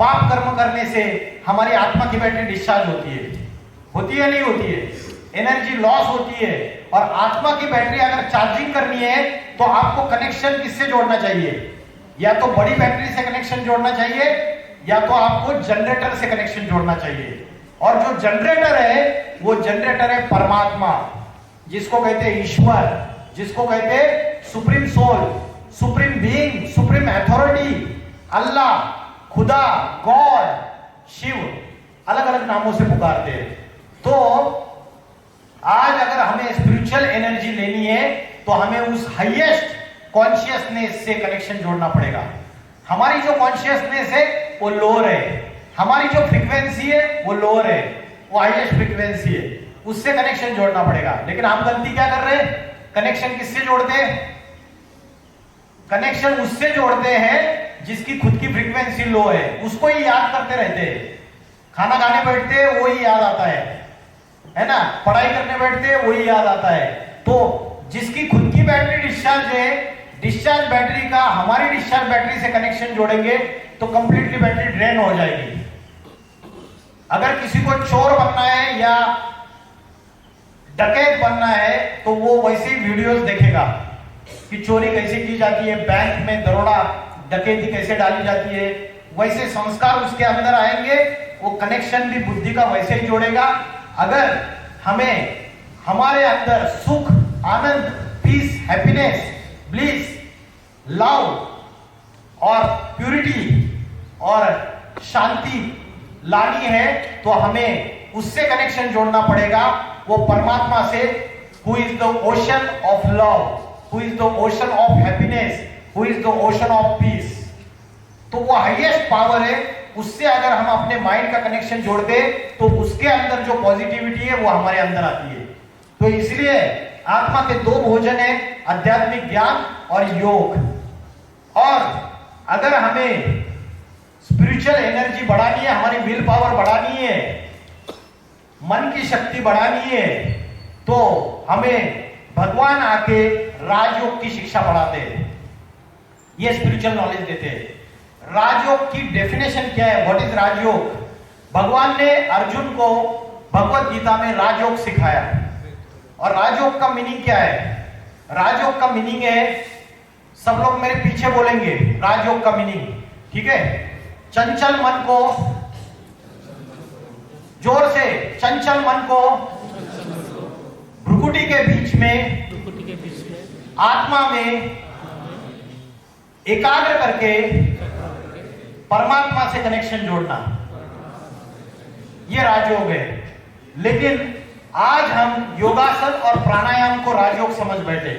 पाप कर्म करने से हमारी आत्मा की बैटरी डिस्चार्ज होती है नहीं होती है, एनर्जी लॉस होती है। और आत्मा की बैटरी अगर चार्जिंग करनी है तो आपको कनेक्शन किससे जोड़ना चाहिए? या तो बड़ी बैटरी से कनेक्शन जोड़ना चाहिए, या तो आपको जनरेटर से कनेक्शन जोड़ना चाहिए। और जो जनरेटर है वो जनरेटर है परमात्मा, जिसको कहते हैं ईश्वर, जिसको कहते हैं supreme soul, supreme being, supreme authority, Allah, खुदा, गॉड, शिव, अलग अलग नामों से पुकारते हैं। तो आज अगर हमें स्पिरिचुअल एनर्जी लेनी है तो हमें उस हाईएस्ट कॉन्शियसनेस से कनेक्शन जोड़ना पड़ेगा। हमारी जो कॉन्शियसनेस है वो लोअर है, हमारी जो फ्रीक्वेंसी है वो लोअर है, वो हाईएस्ट फ्रीक्वेंसी है, उससे कनेक्शन जोड़ना पड़ेगा। लेकिन हम गलती क्या कर रहे हैं? कनेक्शन किससे जोड़ते हैं? कनेक्शन उससे जोड़ते हैं जिसकी खुद की फ्रीक्वेंसी लो है, उसको ही याद करते रहते हैं। खाना खाने बैठते हैं वही याद आता है ना, पढ़ाई करने बैठते हैं वही याद आता है। तो जिसकी खुद की बैटरी डिस्चार्ज है, डिस्चार्ज बैटरी का हमारी डिस्चार्ज बैटरी से कनेक्शन जोड़ेंगे तो कंप्लीटली बैटरी ड्रेन हो जाएगी। अगर किसी को चोर बनना है या डकैत बनना है तो वो वैसे ही वीडियोस देखेगा कि चोरी कैसे की जाती है, बैंक में दरोड़ा डकैती कैसे डाली जाती है, वैसे संस्कार उसके अंदर आएंगे, वो कनेक्शन भी बुद्धि का वैसे ही जोड़ेगा। अगर हमें हमारे अंदर सुख, आनंद, पीस, हैप्पीनेस, ब्लिस, लव और प्यूरिटी और शांति लानी है तो हमें उससे कनेक्शन जोड़ना पड़ेगा, वो परमात्मा से, who is the ocean of love, who is the ocean of happiness, who is the ocean of peace. तो वो हाईएस्ट पावर है, उससे अगर हम अपने माइंड का कनेक्शन जोड़ दे तो उसके अंदर जो पॉजिटिविटी है वो हमारे अंदर आती है। तो इसलिए आत्मा के दो भोजन है, आध्यात्मिक ज्ञान और योग। और अगर हमें स्पिरिचुअल एनर्जी बढ़ानी है, हमारी विल पावर बढ़ानी है, मन की शक्ति बढ़ानी है, तो हमें भगवान आके राजयोग की शिक्षा पढ़ाते हैं, ये स्पिरिचुअल नॉलेज देते हैं। राजयोग की डेफिनेशन क्या है? व्हाट इज राजयोग? भगवान ने अर्जुन को भगवत गीता में राजयोग सिखाया। और राजयोग का मीनिंग क्या है? राजयोग का मीनिंग है, सब लोग मेरे पीछे बोलेंगे राजयोग का मीनिंग, ठीक है? चंचल मन को, जोर से, चंचल मन को भ्रुकुटी के बीच में आत्मा में एकाग्र करके परमात्मा से कनेक्शन जोड़ना, ये राजयोग है। लेकिन आज हम योगासन और प्राणायाम को राजयोग समझ बैठे।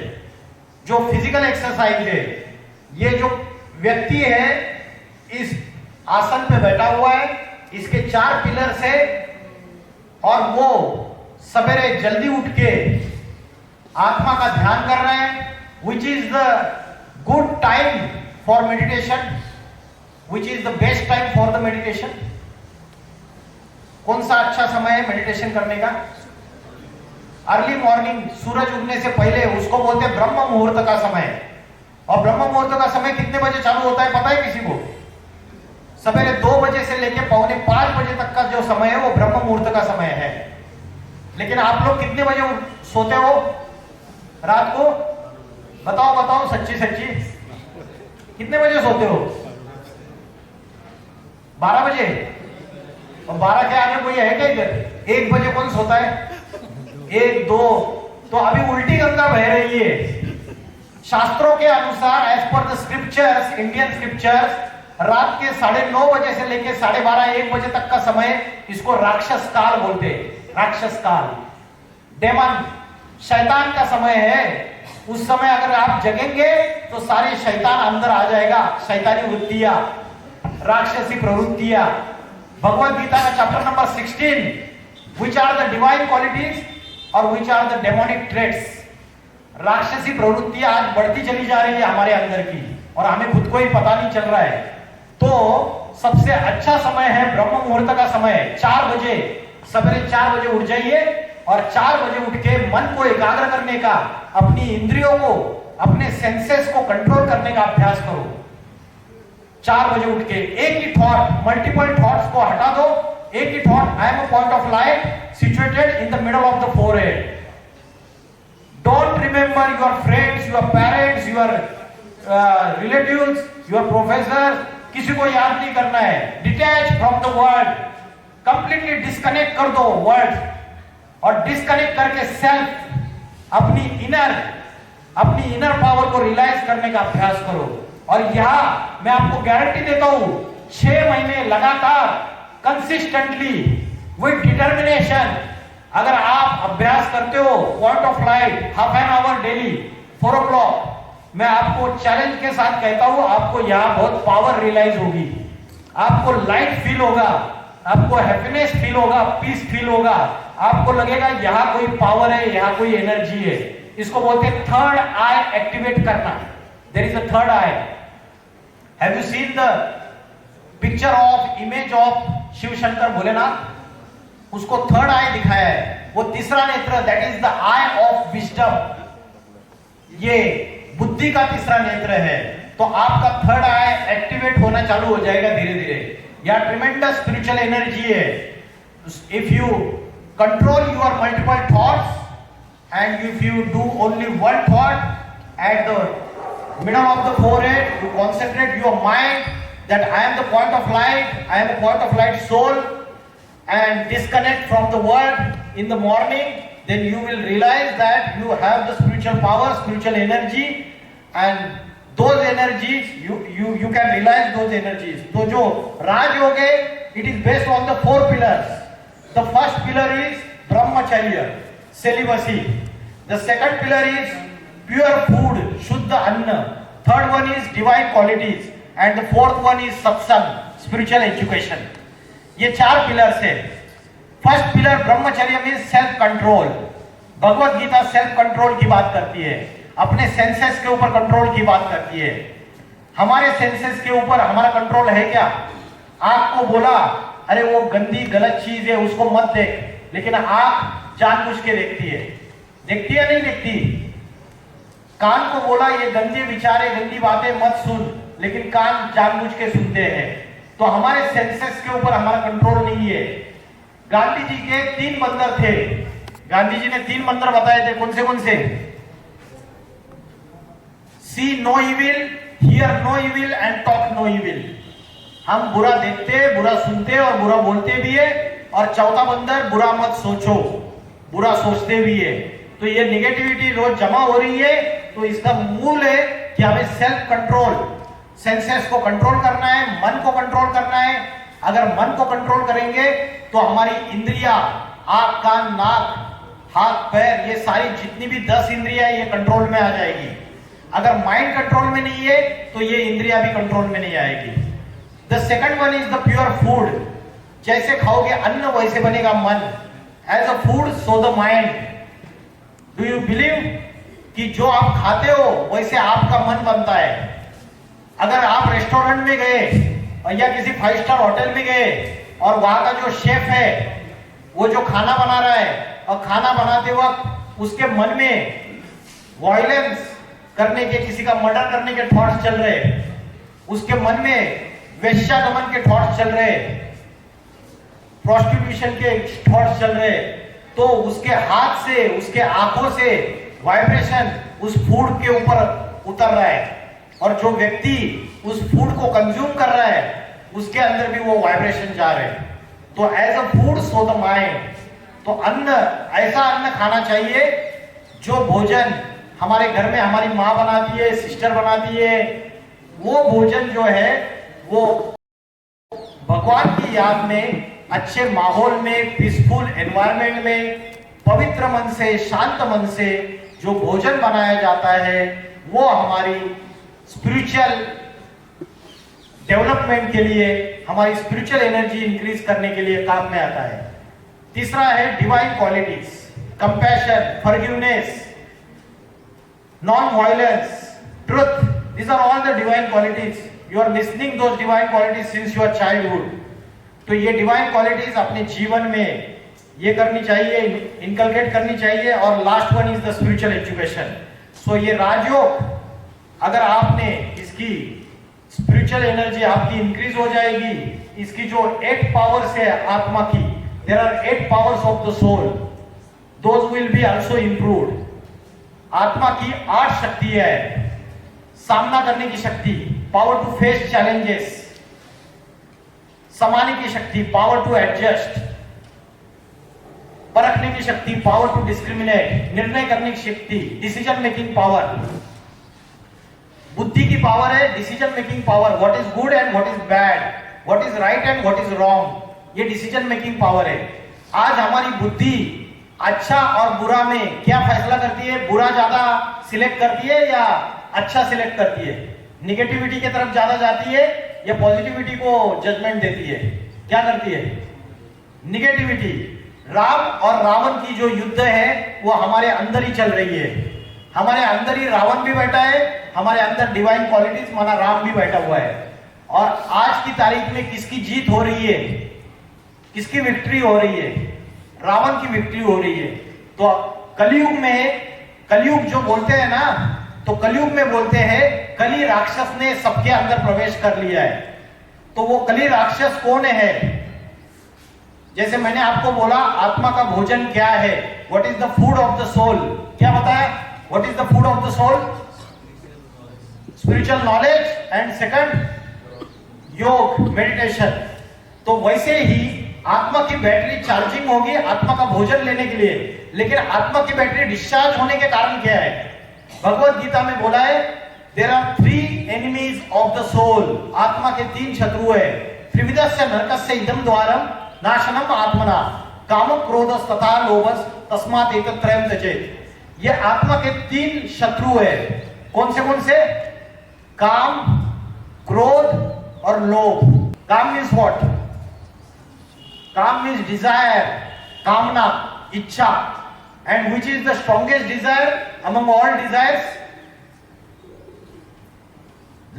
जो फिजिकल एक्सरसाइज है, ये जो व्यक्ति है इस आसन पे बैठा हुआ है, इसके 4 पिलर्स है, और वो सवेरे जल्दी उठ के आत्मा का ध्यान कर रहे हैं, विच is the good time for meditation, which is the best time for the meditation. कौन सा अच्छा समय है मेडिटेशन करने का? अर्ली मॉर्निंग, सूरज उगने से पहले, उसको बोलते हैं ब्रह्म मुहूर्त का समय। और ब्रह्म मुहूर्त का समय कितने बजे चालू होता है पता है किसी को? सवेरे 2 बजे से लेकर 4:45 बजे तक का जो समय है वो ब्रह्म मुहूर्त का समय है। लेकिन आप लोग कितने बजे सोते हो रात को? बताओ बताओ, सच्ची सच्ची, कितने बजे सोते हो? 12 बजे? और 12 के आगे कोई है क्या इधर? 1 बजे कौन सोता है? 1, 2, तो अभी उल्टी गंगा बह रही है। शास्त्रों के अनुसार, as per the scriptures, Indian scriptures, रात के 9:30 बजे से लेकर 12:30 1 बजे तक का समय, इसको राक्षस काल बोलते हैं। राक्षस काल, डेमन, शैतान का समय है। उस समय अगर आप जगेंगे तो सारे शैतान अंदर आ जाएगा, शैतानी वृत्तियां, राक्षसी प्रवृत्तियां। भगवत गीता का chapter number 16, which are the divine qualities और which are the demonic traits. राक्षसी प्रवृत्तियां आज बढ़ती चली जा रही है हमारे अंदर की, और हमें खुद को ही पता नहीं चल रहा है। तो सबसे अच्छा समय है ब्रह्म मुहूर्त का समय, 4 बजे, सवेरे 4 बजे उठ जाइए और 4 बजे उठ के मन को एकाग्र करने का, अपनी इंद्रियों को, अपने सेंसेस को कंट्रोल करने का अभ्यास करो। 4 बजे उठ के एक ही थॉट, मल्टीपल थॉट्स को हटा दो। एक ही thought, I am a point of light situated in the middle of the forehead. Don't remember your friends, your parents, your relatives, your professors, किसी को याद नहीं करना है। Detach from the world, completely disconnect कर दो वर्ल्ड, और disconnect करके सेल्फ, अपनी इनर पावर को रियलाइज करने का अभ्यास करो। और यहां मैं आपको गारंटी देता हूं, 6 महीने लगातार कंसिस्टेंटली विद डिटर्मिनेशन अगर आप अभ्यास करते हो, point of light half an hour daily 4 o'clock, मैं आपको चैलेंज के साथ कहता हूं, आपको यहां बहुत पावर रियलाइज होगी, आपको लाइट फील होगा, आपको हैप्पीनेस फील होगा, पीस फील होगा, आपको लगेगा यहां कोई पावर है, यहां कोई एनर्जी है। इसको बोलते हैं थर्ड आई एक्टिवेट करना। There is a third eye. Have you seen the picture of image of Shiv Shankar Bholenath? उसको थर्ड आई दिखाया है, वो तीसरा नेत्र, that is the eye of wisdom. ये बुद्धि का तीसरा नेत्र है। तो आपका थर्ड आई एक्टिवेट होना चालू हो जाएगा धीरे धीरे। या ट्रिमेंडस स्पिरिचुअल एनर्जी है। If you control your multiple thoughts and if you do only one thought at the middle of the forehead, you concentrate your mind that I am the point of light, I am a point of light soul, and disconnect from the world in the morning, then you will realize that you have the spiritual power, spiritual energy, and those energies you can realize those energies. तो जो राजयोग है, it is based on the 4 pillars. The first pillar is brahmacharya, celibacy. The second pillar is pure food, shuddha anna. Third one is divine qualities, and the fourth one is satsang, spiritual education. ये 4 pillars है। First pillar ब्रह्मचर्य में self control. Bhagavad Gita self control की बात करती है, अपने senses के ऊपर कंट्रोल की बात करती है। हमारे सेंसेस के ऊपर हमारा कंट्रोल है क्या? आंख को बोला अरे वो गंदी गलत चीज है, उसको मत देख, लेकिन आंख जानबूझ के देखती है या नहीं देखती? कान को बोला ये गंदे विचार है, गंदी बातें मत सुन, लेकिन कान जानबूझ के सुनते हैं। तो हमारे सेंसेस के ऊपर हमारा कंट्रोल नहीं है। गांधी जी के 3 मंत्र थे। गांधी जी ने 3 मंत्र बताए थे, कौन से? See no evil, hear no evil and talk no evil. हम बुरा देखते, बुरा सुनते और बुरा बोलते भी है। और चौथा मंत्र, बुरा मत सोचो, बुरा सोचते भी है। तो ये निगेटिविटी रोज जमा हो रही है। तो इसका मूल है कि हमें सेल्फ कंट्रोल, सेंसेस को कंट्रोल करना है, मन को कंट्रोल करना है। अगर मन को कंट्रोल करेंगे तो हमारी इंद्रियां, आंख, कान, नाक, हाथ, पैर, ये सारी जितनी भी 10 इंद्रियां ये कंट्रोल में आ जाएगी। अगर माइंड कंट्रोल में नहीं है तो ये इंद्रियां भी कंट्रोल में नहीं आएगी। The second one is the pure food. जैसे खाओगे अन्न वैसे बनेगा मन। As a food so the mind. Do you believe कि जो आप खाते हो वैसे आपका मन बनता है? अगर आप रेस्टोरेंट में गए या किसी 5 स्टार होटल में गए और वहां का जो शेफ है वो जो खाना बना रहा है, और खाना बनाते वक्त उसके मन में वायलेंस करने के, किसी का मर्डर करने के थॉट्स चल रहे, उसके मन में वेश्यागमन के थॉट्स चल रहे, प्रोस्टिट्यूशन के थॉट्स चल रहे, तो उसके हाथ से, उसके आंखों से वाइब्रेशन उस फूड के ऊपर उतर रहा है। और जो व्यक्ति उस फूड को कंज्यूम कर रहा है उसके अंदर भी वो वाइब्रेशन जा रहे हैं। तो as a food so the mind. तो अन्न, ऐसा अन्न खाना चाहिए जो भोजन हमारे घर में हमारी माँ बनाती है, सिस्टर बनाती है, वो भोजन जो है वो भगवान की याद में, अच्छे माहौल में, पीसफुल एनवायरनमेंट में, पवित्र मन से, शांत मन से जो भोजन बनाया जाता है वो हमारी स्पिरिचुअल डेवलपमेंट के लिए, हमारी स्पिरिचुअल एनर्जी इंक्रीज करने के लिए काम में आता है। तीसरा है divine qualities, compassion, forgiveness, non violence, truth. These are all the divine qualities. You are listening those divine qualities since your childhood. तो ये डिवाइन क्वालिटीज अपने जीवन में ये करनी चाहिए, इनकलकेट करनी चाहिए। और last one is the spiritual education. So ये राजयोग अगर आपने इसकी स्पिरिचुअल एनर्जी आपकी इंक्रीज हो जाएगी। इसकी जो 8 पावर्स है आत्मा की, there are 8 powers of the soul, those will be also improved. आत्मा की 8 शक्ति है, सामना करने की शक्ति, पावर टू फेस चैलेंजेस, समाने की शक्ति, पावर टू एडजस्ट, परखने की शक्ति, पावर टू डिस्क्रिमिनेट, निर्णय करने की शक्ति, डिसीजन मेकिंग पावर, बुद्धि की पावर है, decision making power, what is good and what is bad, what is right and what is wrong, ये डिसीजन मेकिंग पावर है। आज हमारी बुद्धि अच्छा और बुरा में क्या फैसला करती है? बुरा ज्यादा सिलेक्ट करती है या अच्छा सिलेक्ट करती है? निगेटिविटी की तरफ ज्यादा जाती है या पॉजिटिविटी को जजमेंट देती है? क्या करती है? निगेटिविटी। राम और रावण की जो युद्ध है वो हमारे अंदर ही चल रही है। हमारे अंदर ही रावण भी बैठा है, हमारे अंदर डिवाइन क्वालिटीज माना राम भी बैठा हुआ है। और आज की तारीख में किसकी जीत हो रही है? किसकी विक्ट्री हो रही है? रावण की विक्ट्री हो रही है। तो कलयुग में, कलयुग जो बोलते हैं ना, तो कलयुग में बोलते हैं कली राक्षस ने सबके अंदर प्रवेश कर लिया है। तो वो कली राक्षस कौन है? जैसे मैंने आपको बोला आत्मा का भोजन क्या है, what is the food of the soul, क्या बताया? What is the food of the soul? Spiritual knowledge and second योग, मेडिटेशन। तो वैसे ही आत्मा की बैटरी चार्जिंग होगी आत्मा का भोजन लेने के लिए, लेकिन आत्मा की बैटरी डिस्चार्ज होने के कारण क्या है? भगवत गीता में बोला है there are 3 enemies of the soul. आत्मा के 3 शत्रु है। त्रिविधस्य नरकस्य इदं द्वारम नाशनम आत्मना काम क्रोधस तथा लोभस तस्मात् एतत्त्रयम् त्यजेत्। ये आत्मा के 3 शत्रु है। कौन से? काम, क्रोध और लोभ। काम मीन्स व्हाट? काम मीन्स डिजायर, कामना, इच्छा। And which is the strongest desire among all desires?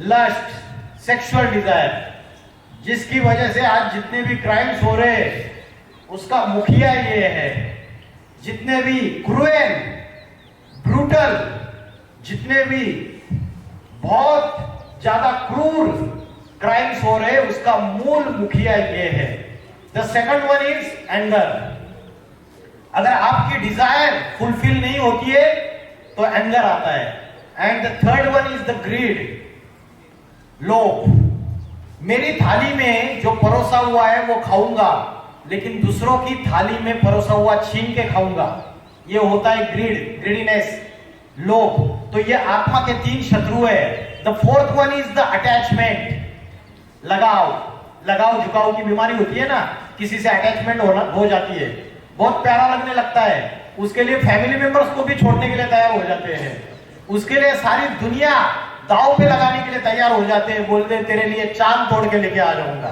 Lust, sexual desire, जिसकी वजह से आज जितने भी क्राइम्स हो रहे हैं उसका मुखिया ये है। जितने भी क्रूएल, ब्रूटल, जितने भी बहुत ज्यादा क्रूर क्राइम्स हो रहे हैं उसका मूल मुखिया ये है। The second one is anger. अगर आपकी डिजायर फुलफिल नहीं होती है तो एंगर आता है। And the third one is the greed, लोभ। मेरी थाली में जो परोसा हुआ है वो खाऊंगा, लेकिन दूसरों की थाली में परोसा हुआ छीन के खाऊंगा। ये होता है ग्रीड, ग्रीडीनेस, लोभ। तो ये आत्मा के 3 शत्रु है। The fourth one is the attachment, लगाव झुकाव की बीमारी होती है ना, किसी से अटैचमेंट हो जाती है, बहुत प्यारा लगने लगता है, उसके लिए फैमिली मेंबर्स को भी छोड़ने के लिए तैयार हो जाते हैं, उसके लिए सारी दुनिया दाव पे लगाने के लिए तैयार हो जाते हैं, बोलते हैं तेरे लिए चांद तोड़ के लेके आ जाऊंगा।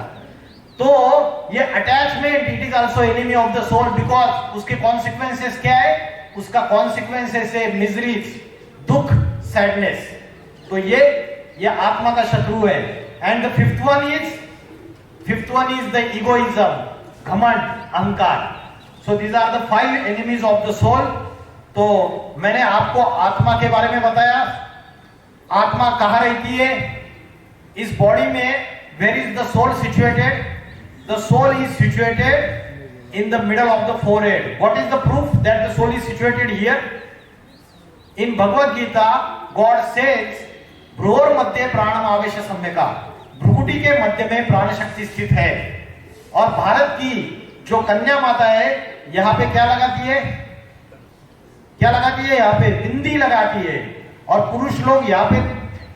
तो ये attachment it is also enemy of the soul, because उसके कॉन्सिक्वेंसेस क्या है? उसका कॉन्सिक्वेंसेस है मिजरीज, दुख, सैडनेस। तो ये आत्मा का शत्रु है। And the fifth one is the egoism, घमंड, अहंकार। So these are the 5 enemies of the soul. तो मैंने आपको आत्मा के बारे में बताया। आत्मा कहां रहती है? इस बॉडी में। Where is the soul situated? The soul is situated in the middle of the forehead. What is the proof that the soul is situated here? In Bhagavad Gita, God says, भ्रूर मध्य प्राणम आवेश सम्यका, भ्रुकुटी के मध्य में प्राण शक्ति स्थित है। और भारत की जो कन्या माता है यहाँ पे क्या लगाती है? क्या लगाती है? यहाँ पे बिंदी लगाती है। और पुरुष लोग यहाँ पे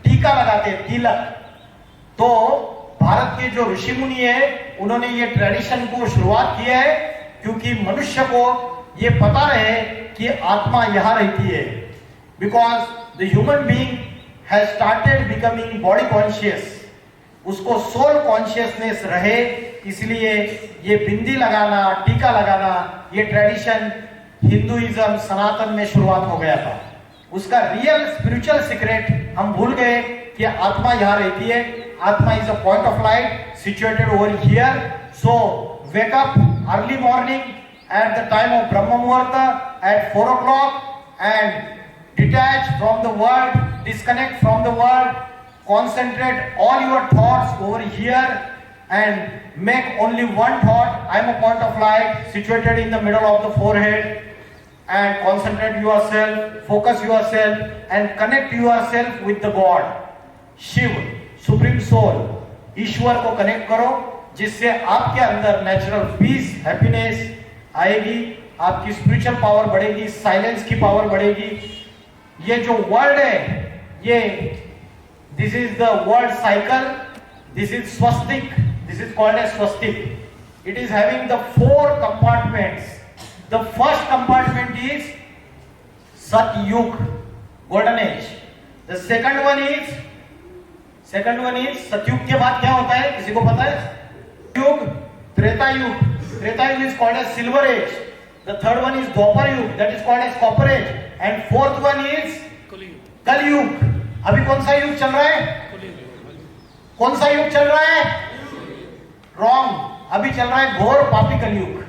टीका लगाते हैं, तिलक। तो भारत के जो ऋषि मुनि है उन्होंने ये ट्रेडिशन को शुरुआत किया है क्योंकि मनुष्य को ये पता रहे कि आत्मा यहां रहती है। Because the human being has started becoming body conscious, उसको सोल कॉन्शियसनेस रहे, इसलिए ये बिंदी लगाना, टीका लगाना, ये ट्रेडिशन हिंदुइज्म सनातन में शुरुआत हो गया था। उसका रियल स्पिरिचुअल सीक्रेट हम भूल गए कि आत्मा यहां रहती है। आत्मा is a point of light situated over here. So wake up early morning, at the time of Brahma Muhurta at 4 o'clock and detach from the world, disconnect from the world, concentrate all your thoughts over here and make only one thought. I am a point of light situated in the middle of the forehead, and concentrate yourself, focus yourself and connect yourself with the God. Shiv, supreme soul, ईश्वर को connect करो, जिससे आपके अंदर natural piece, happiness आएगी, आपकी spiritual power बढ़ेगी, silence की पावर बढ़ेगी। ये जो वर्ल्ड है, ये this is the world cycle, this is swastika, this is called as swastika. It is having the 4 compartments. The first compartment is Satyug, golden age. The second one is Satyug के बाद क्या होता है, किसी को पता है? युग, Treta Yug. Treta Yug is called as silver age. The third one is Dwapar Yug, that is called as copper age, and fourth one is Kalyug. अभी कौन सा युग चल रहा है? कौन सा युग चल रहा है? रॉन्ग, अभी चल रहा है घोर पापी कलयुग।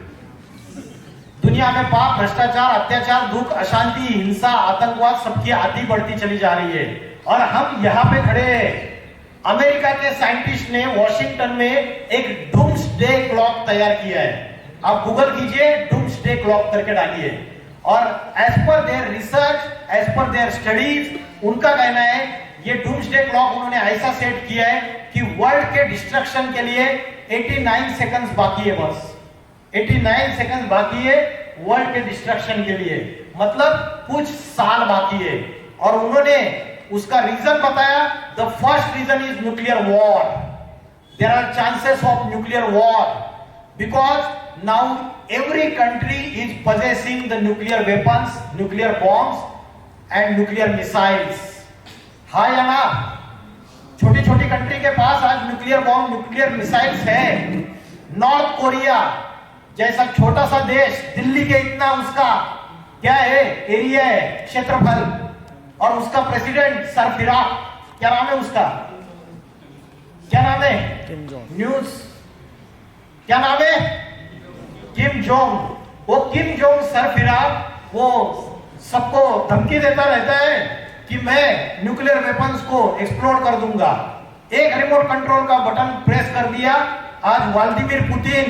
दुनिया में पाप, भ्रष्टाचार, अत्याचार, दुख, अशांति, हिंसा, आतंकवाद सबकी आती बढ़ती चली जा रही है। और हम यहाँ पे खड़े हैं। अमेरिका के साइंटिस्ट ने वॉशिंगटन में एक डूम्सडे क्लॉक तैयार किया है। आप गूगल कीजिए, डूम्सडे क्लॉक करके डालिए, और as per their research, as per their studies, उनका कहना है ये डूम्सडे क्लॉक उन्होंने ऐसा सेट किया है कि वर्ल्ड के डिस्ट्रक्शन के लिए 89 सेकंड्स बाकी है। बस 89 सेकंड्स बाकी है वर्ल्ड के डिस्ट्रक्शन के लिए, मतलब कुछ साल बाकी है। और उन्होंने उसका रीजन बताया। The first reason is nuclear war. There are chances of nuclear war because now every country is possessing the nuclear weapons, nuclear bombs and nuclear missiles। हाँ या ना? छोटी छोटी कंट्री के पास आज न्यूक्लियर बॉम्ब, न्यूक्लियर मिसाइल्स है। North Korea जैसा छोटा सा देश, दिल्ली के इतना उसका क्या है, एरिया है, क्षेत्रफल, और उसका प्रेसिडेंट सरफिराक, क्या नाम है उसका? क्या नाम है? न्यूज, क्या नाम है? Kim Jong. वो किम जोंग सरफिराक वो सबको धमकी देता रहता है कि मैं न्यूक्लियर वेपन्स को एक्सप्लोर कर दूंगा। एक रिमोट कंट्रोल का बटन प्रेस कर दिया, आज व्लादिमीर पुतिन,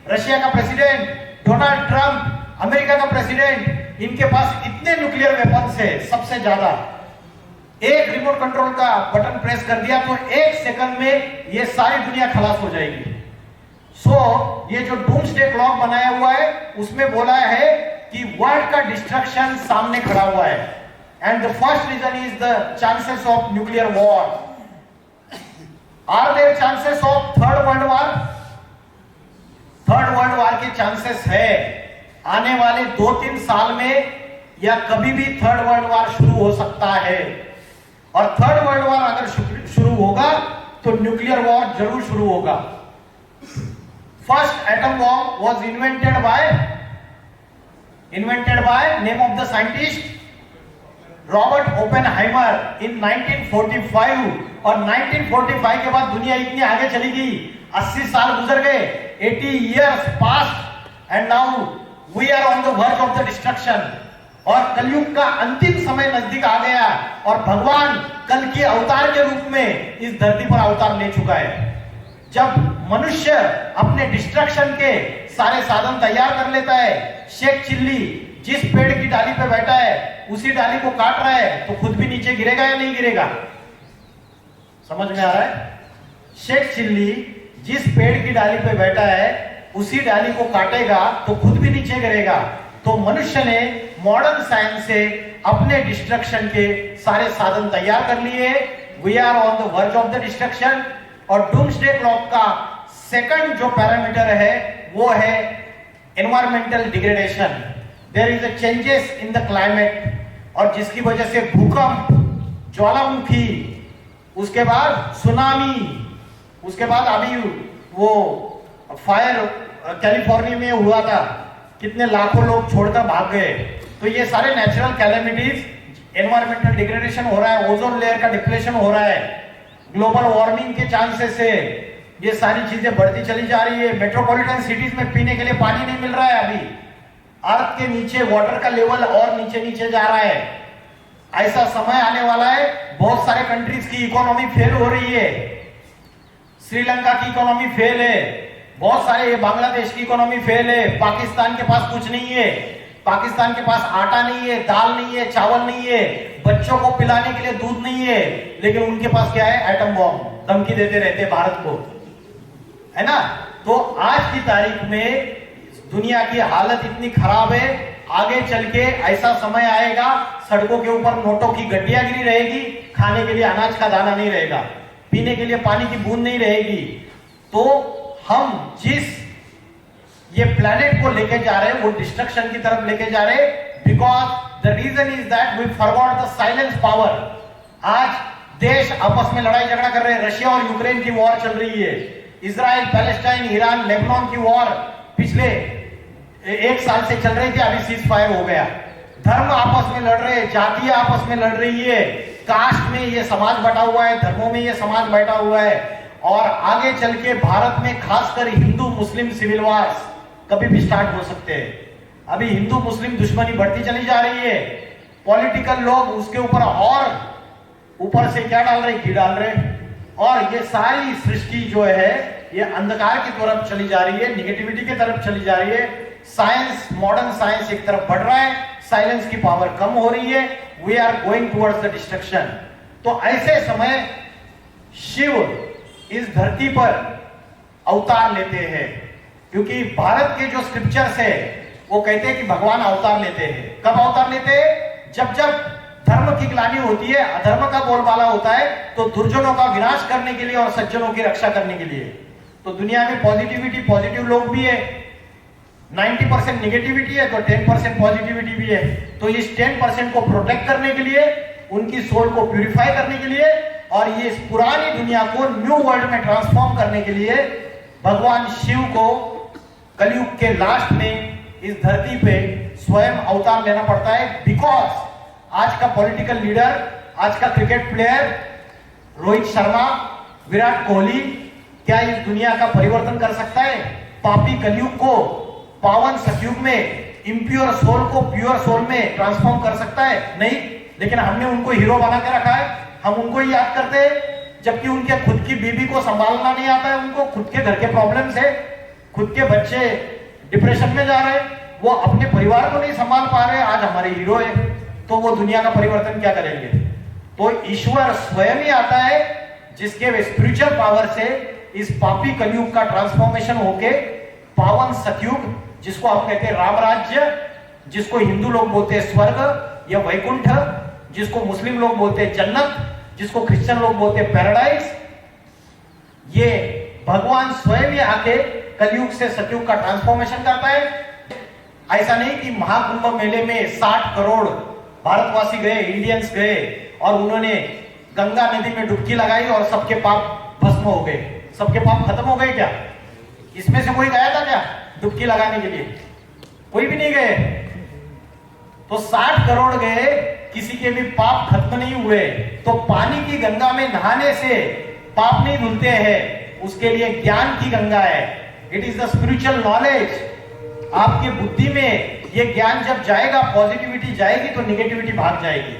रशिया का प्रेसिडेंट, डोनाल्ड ट्रंप, अमेरिका का प्रेसिडेंट, इनके पास इतने न्यूक्लियर वेपन्स है, सबसे ज्यादा। एक रिमोट कंट्रोल का बटन प्रेस कर दिया तो 1 सेकंड में ये सारी दुनिया खलास हो जाएगी। ये जो डूम्सडे क्लॉक बनाया हुआ है उसमें बोला है कि वर्ल्ड का डिस्ट्रक्शन सामने खड़ा हुआ है, and the first reason is the chances of nuclear war. Are there chances of third world war? Third world war के चांसेस है। आने वाले 2-3 साल में या कभी भी थर्ड वर्ल्ड वॉर शुरू हो सकता है, और थर्ड वर्ल्ड वॉर अगर शुरू होगा तो न्यूक्लियर वॉर जरूर शुरू होगा। First atom bomb was invented by name of the scientist Robert Oppenheimer in 1945, और 1945 के बाद दुनिया इतनी आगे चली गई, 80 साल गुजर गए, 80 years passed and now we are on the verge of the destruction। और कलयुग का अंतिम समय नजदीक आ गया, और भगवान कल के अवतार के रूप में इस धरती पर अवतार ले चुका है। जब मनुष्य अपने डिस्ट्रक्शन के सारे साधन तैयार कर लेता है, शेख चिल्ली जिस पेड़ की डाली पे बैठा है उसी डाली को काट रहा है, तो खुद भी नीचे गिरेगा या नहीं गिरेगा? समझ में आ रहा है? शेख चिल्ली जिस पेड़ की डाली पे बैठा है उसी डाली को काटेगा तो खुद भी नीचे गिरेगा। तो मनुष्य ने मॉडर्न साइंस से अपने डिस्ट्रक्शन के सारे साधन तैयार कर लिए। We are on the verge of the destruction. और डूम्सडे क्लॉक का सेकंड जो पैरामीटर है वो है environmental degradation. There is a changes in the climate, और जिसकी वजह से भूकंप, ज्वालामुखी, उसके बाद सुनामी, उसके बाद अभी वो फायर कैलिफोर्निया में हुआ था, कितने लाखों लोग छोड़कर भाग गए। तो ये सारे नेचुरल कैलेमिटीज, एनवायरमेंटल डिग्रेडेशन हो रहा है, ओजोन लेयर का डिप्लेशन हो रहा है, ग्लोबल वार्मिंग के चांसेस है, ये सारी चीजें बढ़ती चली जा रही है। मेट्रोपॉलिटन सिटीज में पीने के लिए पानी नहीं मिल रहा है अभी, अर्थ के नीचे वाटर का लेवल और नीचे नीचे जा रहा है। ऐसा समय आने वाला है, बहुत सारे कंट्रीज की इकोनॉमी फेल हो रही है। श्रीलंका की इकोनॉमी फेल है, बहुत सारे, बांग्लादेश की इकोनॉमी फेल है, पाकिस्तान के पास कुछ नहीं है, पाकिस्तान के पास आटा नहीं है, दाल नहीं है, चावल नहीं है, बच्चों को पिलाने के लिए दूध नहीं है, लेकिन उनके पास क्या है? एटम बॉम्ब, धमकी देते रहते भारत को, है ना। तो आज की तारीख में दुनिया की हालत इतनी खराब है, आगे चल के ऐसा समय आएगा सड़कों के ऊपर नोटों की गड्डियां गिरी रहेगी, खाने के लिए अनाज का दाना नहीं रहेगा, पीने के लिए पानी की बूंद नहीं रहेगी। तो हम जिस ये प्लेनेट को लेके जा रहे हैं वो डिस्ट्रक्शन की तरफ लेके जा रहे हैं, because the reason is that we forgot the silence power. आज देश आपस में लड़ाई झगड़ा कर रहे हैं, रशिया और यूक्रेन की वॉर चल रही है, इजराइल, पैलेस्टाइन, ईरान, लेबनान की वॉर पिछले 1 साल से चल रही थी, अभी सीज फायर हो गया। धर्म आपस में लड़ रहे हैं, जाति आपस में लड़ रही है, कास्ट में ये समाज बटा हुआ है, धर्मों में ये समाज बैठा हुआ है, और आगे चल के भारत में खासकर हिंदू मुस्लिम सिविल वार्स कभी भी स्टार्ट हो सकते हैं। अभी हिंदू मुस्लिम दुश्मनी बढ़ती चली जा रही है, पॉलिटिकल लोग उसके ऊपर और ऊपर से क्या डाल रहे? घी डाल रहे, और ये सारी सृष्टि जो है ये अंधकार की तरफ चली जा रही है, निगेटिविटी की तरफ चली जा रही है। साइंस, मॉडर्न साइंस एक तरफ बढ़ रहा है, साइलेंस की पावर कम हो रही है, we are going towards the destruction. तो ऐसे समय शिव इस धरती पर अवतार लेते हैं, क्योंकि भारत के जो स्क्रिप्चर्स है वो कहते हैं कि भगवान अवतार लेते हैं। कब अवतार लेते हैं? जब जब धर्म की ग्लानि होती है, अधर्म का बोलबाला होता है, तो दुर्जनों का विनाश करने के लिए और सज्जनों की रक्षा करने के लिए। तो दुनिया में पॉजिटिविटी, पॉजिटिव लोग भी है, 90% निगेटिविटी है, तो 10% पॉजिटिविटी भी है। तो इस 10% को प्रोटेक्ट करने के लिए, उनकी सोल को प्यूरिफाई करने के लिए, और ये इस पुरानी दुनिया को न्यू वर्ल्ड में ट्रांसफॉर्म करने के लिए भगवान शिव को कलयुग के लास्ट में इस धरती पे स्वयं अवतार लेना पड़ता है। बिकॉज आज का पॉलिटिकल लीडर, आज का क्रिकेट प्लेयर रोहित शर्मा, विराट कोहली क्या इस दुनिया का परिवर्तन कर सकता है? पापी कलयुग को पावन सतयुग में, इंप्योर सोल को प्योर सोल में ट्रांसफॉर्म कर सकता है? नहीं। लेकिन हमने उनको हीरो बना के रखा है, हम उनको ही याद करते हैं, जबकि उनके खुद की बीवी को संभालना नहीं आता है, उनको खुद के घर के प्रॉब्लम्स है, खुद के बच्चे डिप्रेशन में जा रहे हैं, वो अपने परिवार को नहीं संभाल पा रहे, आज हमारे हीरो है, तो वो दुनिया का परिवर्तन क्या करेंगे? तो ईश्वर स्वयं ही आता है, जिसके स्पिरिचुअल पावर से इस पापी कलयुग का ट्रांसफॉर्मेशन होके पावन सतयुग, जिसको हम कहते हैं राम राज्य, जिसको हिंदू लोग बोलते हैं स्वर्ग या वैकुंठ, जिसको मुस्लिम लोग बोलते हैं जन्नत, जिसको क्रिश्चियन लोग बोलते हैं पैराडाइज, ये भगवान स्वयं ही आके कलयुग से सतयुग का ट्रांसफॉर्मेशन करता है। ऐसा नहीं कि महाकुंभ मेले में 60 करोड़ भारतवासी गए, इंडियंस गए, और उन्होंने गंगा नदी में डुबकी लगाई और सबके पाप भस्म हो गए, सबके पाप खत्म हो गए क्या? इसमें से कोई गया था क्या डुबकी लगाने के लिए? कोई भी नहीं गए। तो 60 करोड़ गए, किसी के भी पाप खत्म नहीं हुए। तो पानी की गंगा में नहाने से पाप नहीं धुलते हैं, उसके लिए ज्ञान की गंगा है। It is the spiritual knowledge. आपकी बुद्धि में ये ज्ञान जब जाएगा, पॉजिटिविटी जाएगी तो निगेटिविटी भाग जाएगी,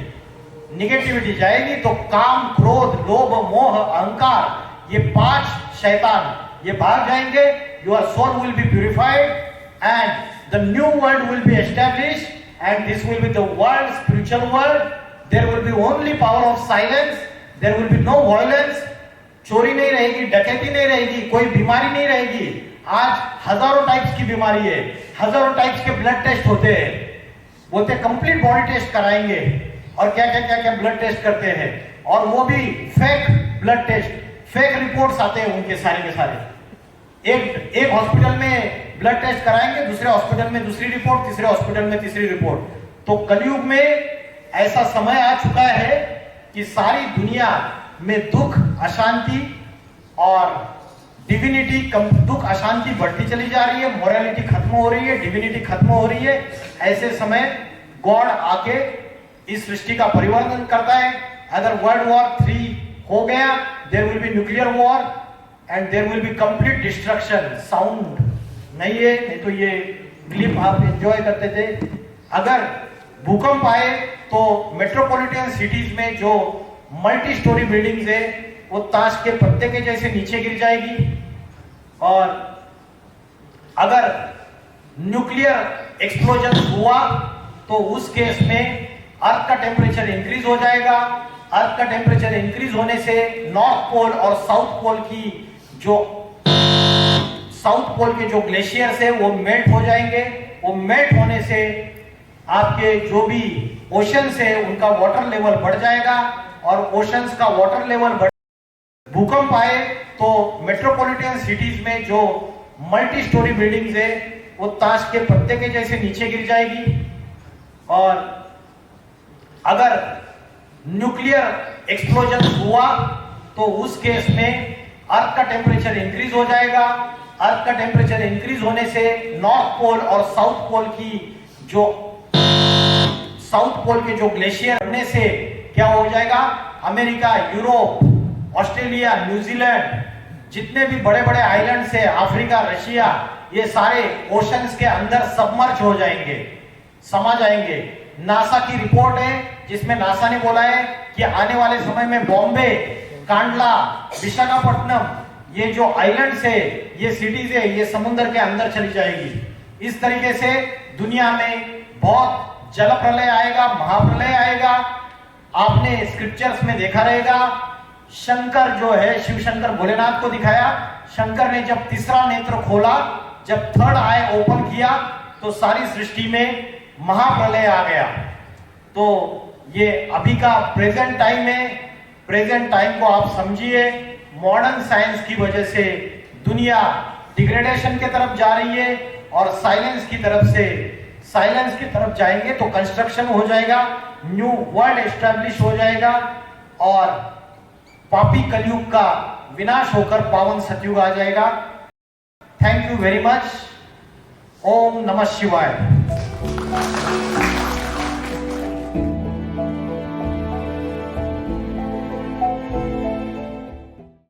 निगेटिविटी जाएगी तो काम, क्रोध, लोभ, मोह, अहंकार, ये 5 शैतान ये भाग जाएंगे। Your soul will be purified and the new world will be established, and this will be the world, spiritual world. There will be only power of silence. There will be no violence. चोरी नहीं रहेगी, डकैती नहीं रहेगी, कोई बीमारी नहीं रहेगी। आज हजारों टाइप्स की बीमारी है, हजारों टाइप्स के ब्लड टेस्ट होते हैं, बोलते कंप्लीट बॉडी टेस्ट कराएंगे, और क्या क्या क्या क्या ब्लड टेस्ट करते हैं, और वो भी fake blood test, fake reports आते हैं उनके सारे के सारे। एक हॉस्पिटल में ब्लड टेस्ट कराएंगे, दूसरे हॉस्पिटल में दूसरी रिपोर्ट, तीसरे हॉस्पिटल में तीसरी रिपोर्ट। तो कलयुग में ऐसा समय आ चुका है कि सारी दुनिया में दुख, अशांति और डिविनिटी, दुख अशांति बढ़ती चली जा रही है, मोरालिटी खत्म हो रही है, डिविनिटी खत्म हो रही है। ऐसे समय गॉड आके इस सृष्टि का परिवर्तन करता है। अगर वर्ल्ड वॉर 3 हो गया, there will be nuclear war and there will be complete destruction. Sound नहीं है, नहीं तो ये क्लिप आप एंजॉय करते थे। अगर भूकंप आए तो मेट्रोपॉलिटन सिटीज में जो मल्टी स्टोरी बिल्डिंग्स है वो ताश के पत्ते के जैसे नीचे गिर जाएगी। और अगर न्यूक्लियर एक्सप्लोजन हुआ तो उस केस में अर्थ का टेम्परेचर इंक्रीज हो जाएगा। अर्थ का टेम्परेचर इंक्रीज होने से नॉर्थ पोल और साउथ पोल के जो ग्लेशियर्स है वो मेल्ट हो जाएंगे। वो मेल्ट होने से आपके जो भी ओशंस है उनका वाटर लेवल बढ़ जाएगा और ओशंस का वाटर लेवल बढ़। भूकंप आए तो मेट्रोपॉलिटन सिटीज में जो मल्टी स्टोरी बिल्डिंग्स है वो ताश के पत्ते के जैसे नीचे गिर जाएगी। और अगर न्यूक्लियर एक्सप्लोजन हुआ तो उस केस में अर्थ का टेम्परेचर इंक्रीज हो जाएगा। अर्थ का टेम्परेचर इंक्रीज होने से नॉर्थ पोल और साउथ पोल के जो ग्लेशियर बनने से क्या हो जाएगा, अमेरिका, यूरोप, ऑस्ट्रेलिया, न्यूजीलैंड, जितने भी बड़े बड़े आइलैंड्स है, अफ्रीका, रशिया, ये सारे ओशंस के अंदर सबमर्ज हो जाएंगे, समा जाएंगे। नासा की रिपोर्ट है जिसमें नासा ने बोला है कि आने वाले समय में बॉम्बे, कांडला, विशाखापट्टनम, ये जो आइलैंड्स है, ये सिटीज है, ये समुद्र के अंदर चली जाएगी। इस तरीके से दुनिया में बहुत जल प्रलय आएगा, महाप्रलय आएगा। आपने स्क्रिप्चर्स में देखा रहेगा, शंकर जो है, शिव शंकर भोलेनाथ को दिखाया, शंकर ने जब तीसरा नेत्र खोला, जब थर्ड आई ओपन किया तो सारी सृष्टि में महाप्रलय आ गया। तो ये अभी का प्रेजेंट टाइम है। प्रेजेंट टाइम को आप समझिए। मॉडर्न साइंस की वजह से दुनिया डिग्रेडेशन की तरफ जा रही है और साइलेंस की तरफ जाएंगे तो कंस्ट्रक्शन हो जाएगा, न्यू वर्ल्ड एस्टैब्लिश हो जाएगा और पापी कलयुग का विनाश होकर पावन सतयुग आ जाएगा। Thank you very much. ओम नमः शिवाय।